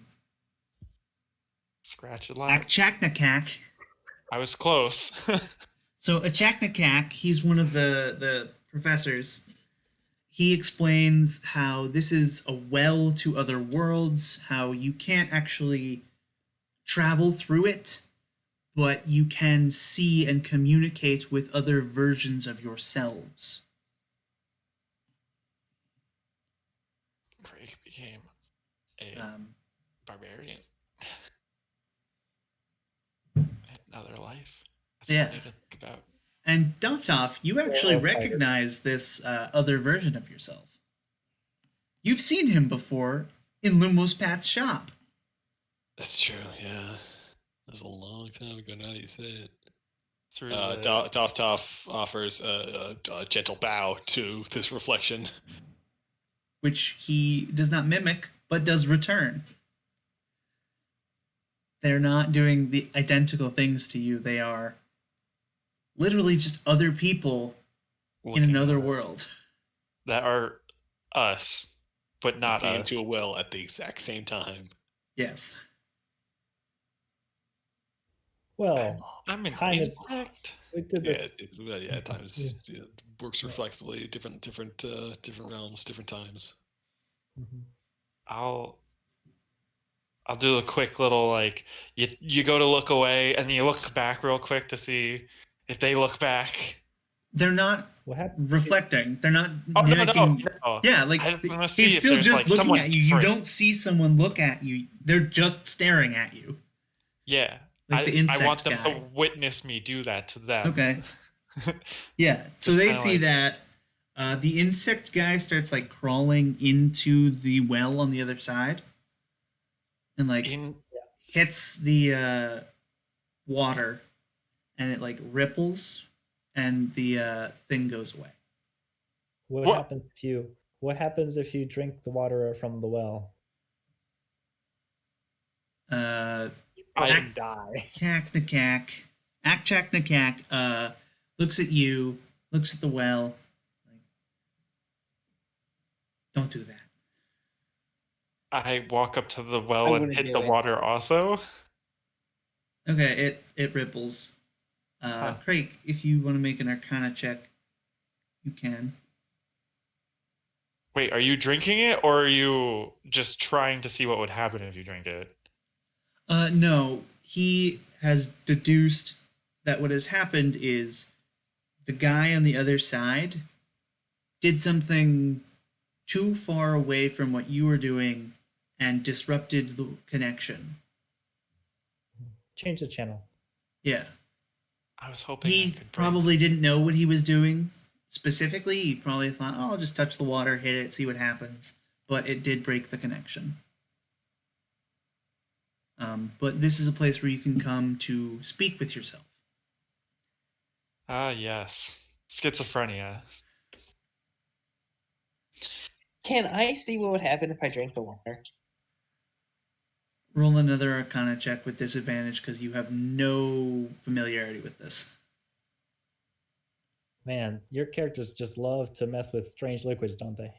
Scratch a lot. Akchaknakak. I was close. So Achaknakak, he's one of the professors. He explains how this is a well to other worlds, how you can't actually travel through it, but you can see and communicate with other versions of yourselves. Craig became a Um, barbarian. Another life. That's Yeah. funny to think about. and Doftoff, you actually Or fighter. recognize this other version of yourself. You've seen him before in Lumos Pat's shop. That's true. Yeah, that was a long time ago. Now that you say it. Through the Toff offers a gentle bow to this reflection. Which he does not mimic, but does return. They're not doing the identical things to you. They are literally just other people in looking another at us. world. That are us, but not Looking us. into a well at the exact same time. Yes. Well, I'm an time is- insect. we did this. Times works reflexively. Different realms, different times. Mhm. I'll do a quick little like you go to look away and then you look back real quick to see if they look back. They're not What happened? reflecting. They're not Oh mimicking. no. Yeah, like I just wanna see he's if still there's, just like, looking someone at you. You different. don't see someone look at you. They're just staring at you. Yeah. Like the I insect want them guy. to witness me do that to them. Okay. Yeah. So Just they kinda see like- that. The insect guy starts like crawling into the well on the other side, and like hits the water, and it like ripples, and the thing goes away. What What? happens if you? What happens if you drink the water from the well? Uh, Fucking die. Akchaknakak looks at you, looks at the well. Like, don't do that. I walk up to the I well and wouldn't hit do the it. water also. Okay, it ripples. Huh. Craig, if you want to make an Arcana check, you can. Wait, are you drinking it or are you just trying to see what would happen if you drink it? No, he has deduced that what has happened is the guy on the other side did something too far away from what you were doing and disrupted the connection. Change the channel. Yeah. I was hoping I He could bring probably didn't know what he was doing specifically. He probably thought, oh, I'll just touch the water, hit it, see what happens. But it did break the connection. But this is a place where you can come to speak with yourself. Ah, yes. Schizophrenia. Can I see what would happen if I drank the water? Roll another Arcana check with disadvantage because you have no familiarity with this. Man, your characters just love to mess with strange liquids, don't they?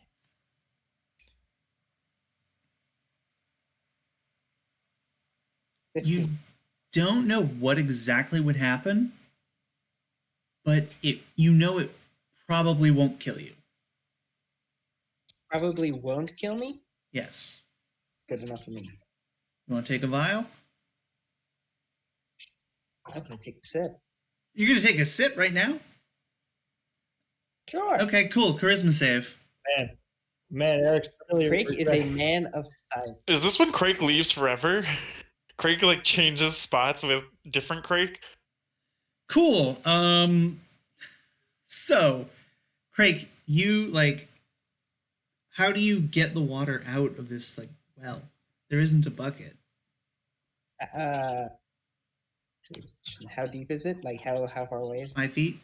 You 15. don't know what exactly would happen, but it probably won't kill you. Probably won't kill me. Yes. Good enough for me. You want to take a vial? I'm gonna take a sip. You're going to take a sip right now? Sure. Okay, cool. Charisma save. Man, Eric's really. Craig is a man of science. Is this when Craig leaves forever? Craig like changes spots with different Craig? Cool. So, Craig, you like how do you get the water out of this like well? There isn't a bucket. Let's see, how deep is it? Like how far away is it? 5 feet.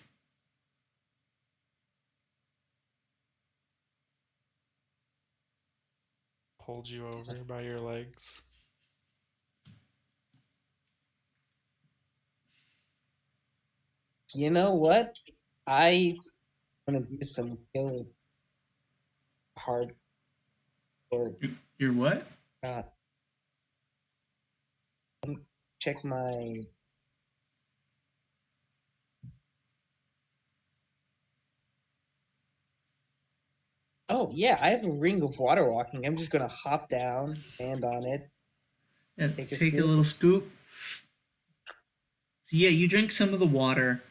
Hold you over by your legs. You know what? I want to do some kill hard or You're what? not. Check my Oh yeah, I have a ring of water walking. I'm just gonna hop down, stand on it. Yeah, Take a take a scoop. little scoop. So yeah, you drink some of the water.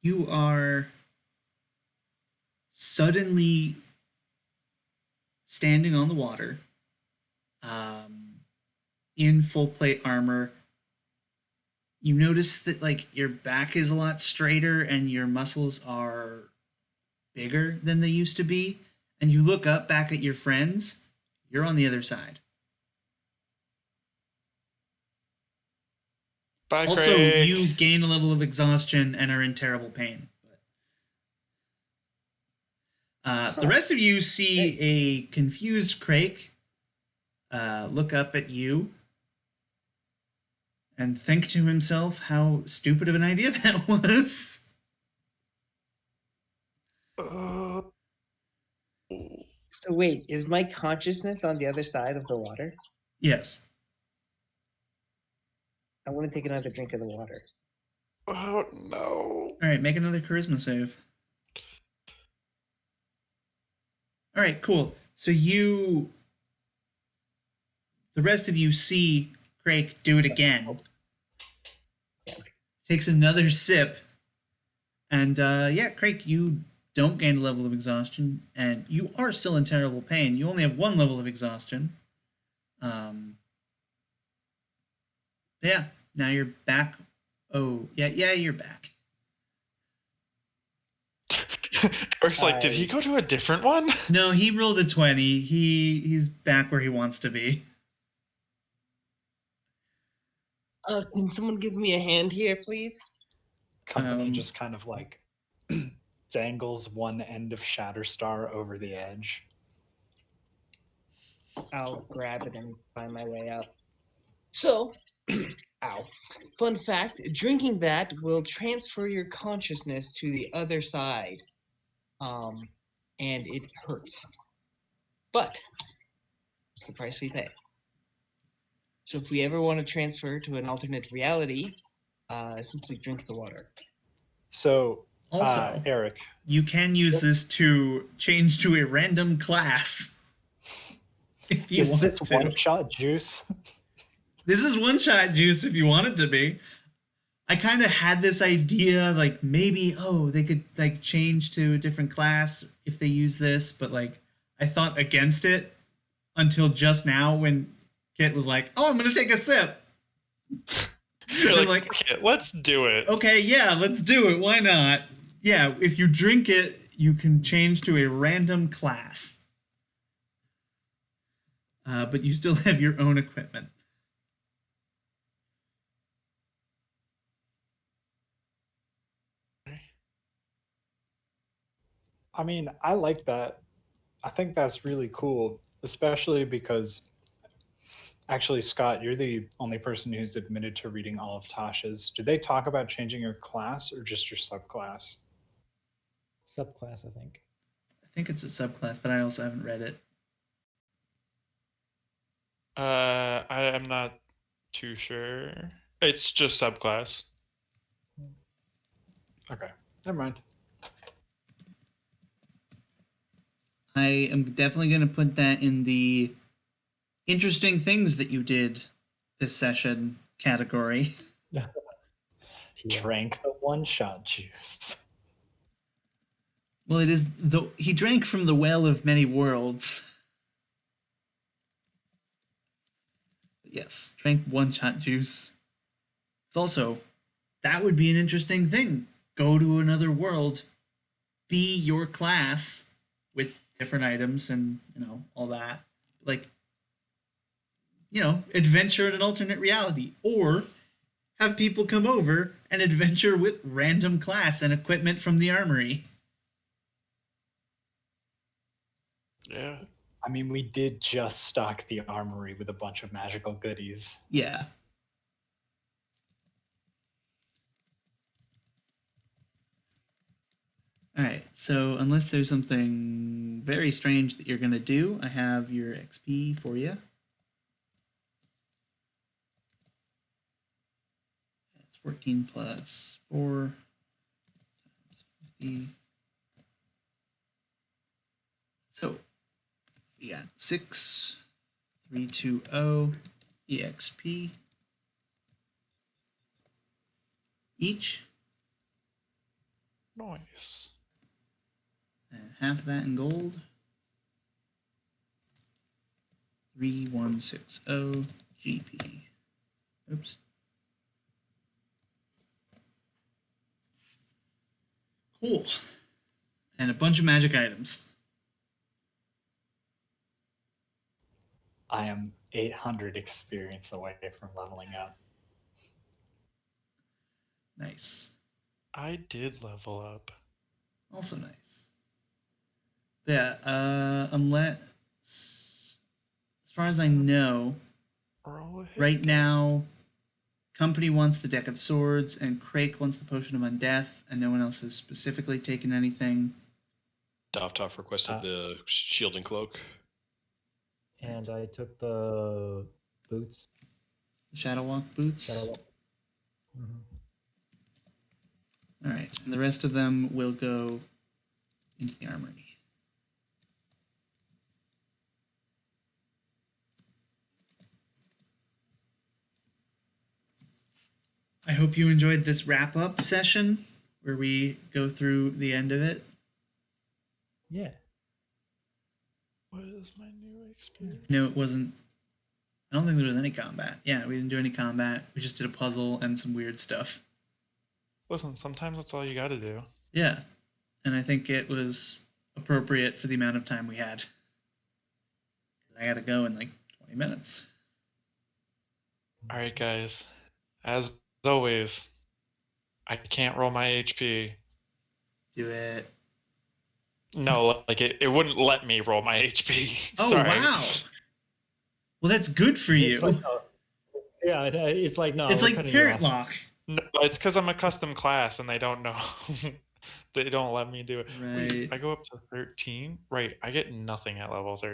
You are suddenly standing on the water, in full plate armor. You notice that like your back is a lot straighter and your muscles are bigger than they used to be. And you look up back at your friends. You're on the other side. Bye, Also, Craig. you gain a level of exhaustion and are in terrible pain. The rest of you see a confused Crake look up at you and think to himself how stupid of an idea that was. Uh, So wait, is my consciousness on the other side of the water? Yes. I want to take another drink of the water. oh no. All right, make another charisma save. All right, cool. So the rest of you see Crake do it again. Takes another sip. And yeah, Crake, you don't gain a level of exhaustion, and you are still in terrible pain. You only have one level of exhaustion. Yeah, now you're back. Oh, yeah, you're back. Eric's like, did he go to a different one? No, he rolled a 20. He's back where he wants to be. Can someone give me a hand here, please? Company just kind of like dangles one end of Shatterstar over the edge. I'll grab it and find my way up. So, ow. Fun fact, drinking that will transfer your consciousness to the other side. And it hurts. But it's the price we pay. So if we ever want to transfer to an alternate reality, simply drink the water. So, Also, Eric, you can use this to change to a random class. If you is want this to. one-shot juice? This is one-shot juice if you want it to be. I kind of had this idea, like, maybe, they could, like, change to a different class if they use this, but, like, I thought against it until just now when Kit was like, I'm going to take a sip. You're like, okay, let's do it. Okay, yeah, let's do it. Why not? Yeah, if you drink it, you can change to a random class. But you still have your own equipment. I mean, I like that. I think that's really cool, especially because actually, Scott, you're the only person who's admitted to reading all of Tasha's. Did they talk about changing your class or just your subclass? Subclass, I think. I think it's a subclass, but I also haven't read it. I am not too sure. It's just subclass. Okay, never mind. I am definitely going to put that in the interesting things that you did this session category. Drank the one-shot juice. Well, it is he drank from the well of many worlds. Yes, drank one-shot juice. It's also, that would be an interesting thing. Go to another world, be your class with different items and, all that. Like, adventure in an alternate reality. Or have people come over and adventure with random class and equipment from the armory. Yeah. I mean, we did just stock the armory with a bunch of magical goodies. Yeah. Alright, so unless there's something very strange that you're going to do, I have your XP for you. It's 14 plus 4. So we got 6320 EXP each, Nice. and half of that in gold. 3160 GP. Oops. Cool. And a bunch of magic items. I am 800 experience away from leveling up. Nice. I did level up. Also nice. Yeah, unless, as far as I know, Roll a hit right dice. now, Company wants the Deck of Swords, and Craik wants the Potion of Undeath, and no one else has specifically taken anything. Dovtov requested the shield and cloak. And I took the boots. The Shadow Walk boots. Shadow Walk. Mhm. All right, and the rest of them will go into the armory. I hope you enjoyed this wrap-up session where we go through the end of it. Yeah. What is my new experience? No, it wasn't. I don't think there was any combat. Yeah, we didn't do any combat. We just did a puzzle and some weird stuff. Listen, sometimes that's all you got to do. Yeah, and I think it was appropriate for the amount of time we had. I gotta go in like 20 minutes. All right, guys. As always, I can't roll my HP. Do it. No, like it wouldn't let me roll my HP. Oh, Sorry. wow. Well, that's good for you. It's like, yeah, it's like no. It's we're like cutting you parrot off. lock. No, it's because I'm a custom class and they don't know. They don't let me do it. Right. Wait, I go up to 13? Right, I get nothing at level 13.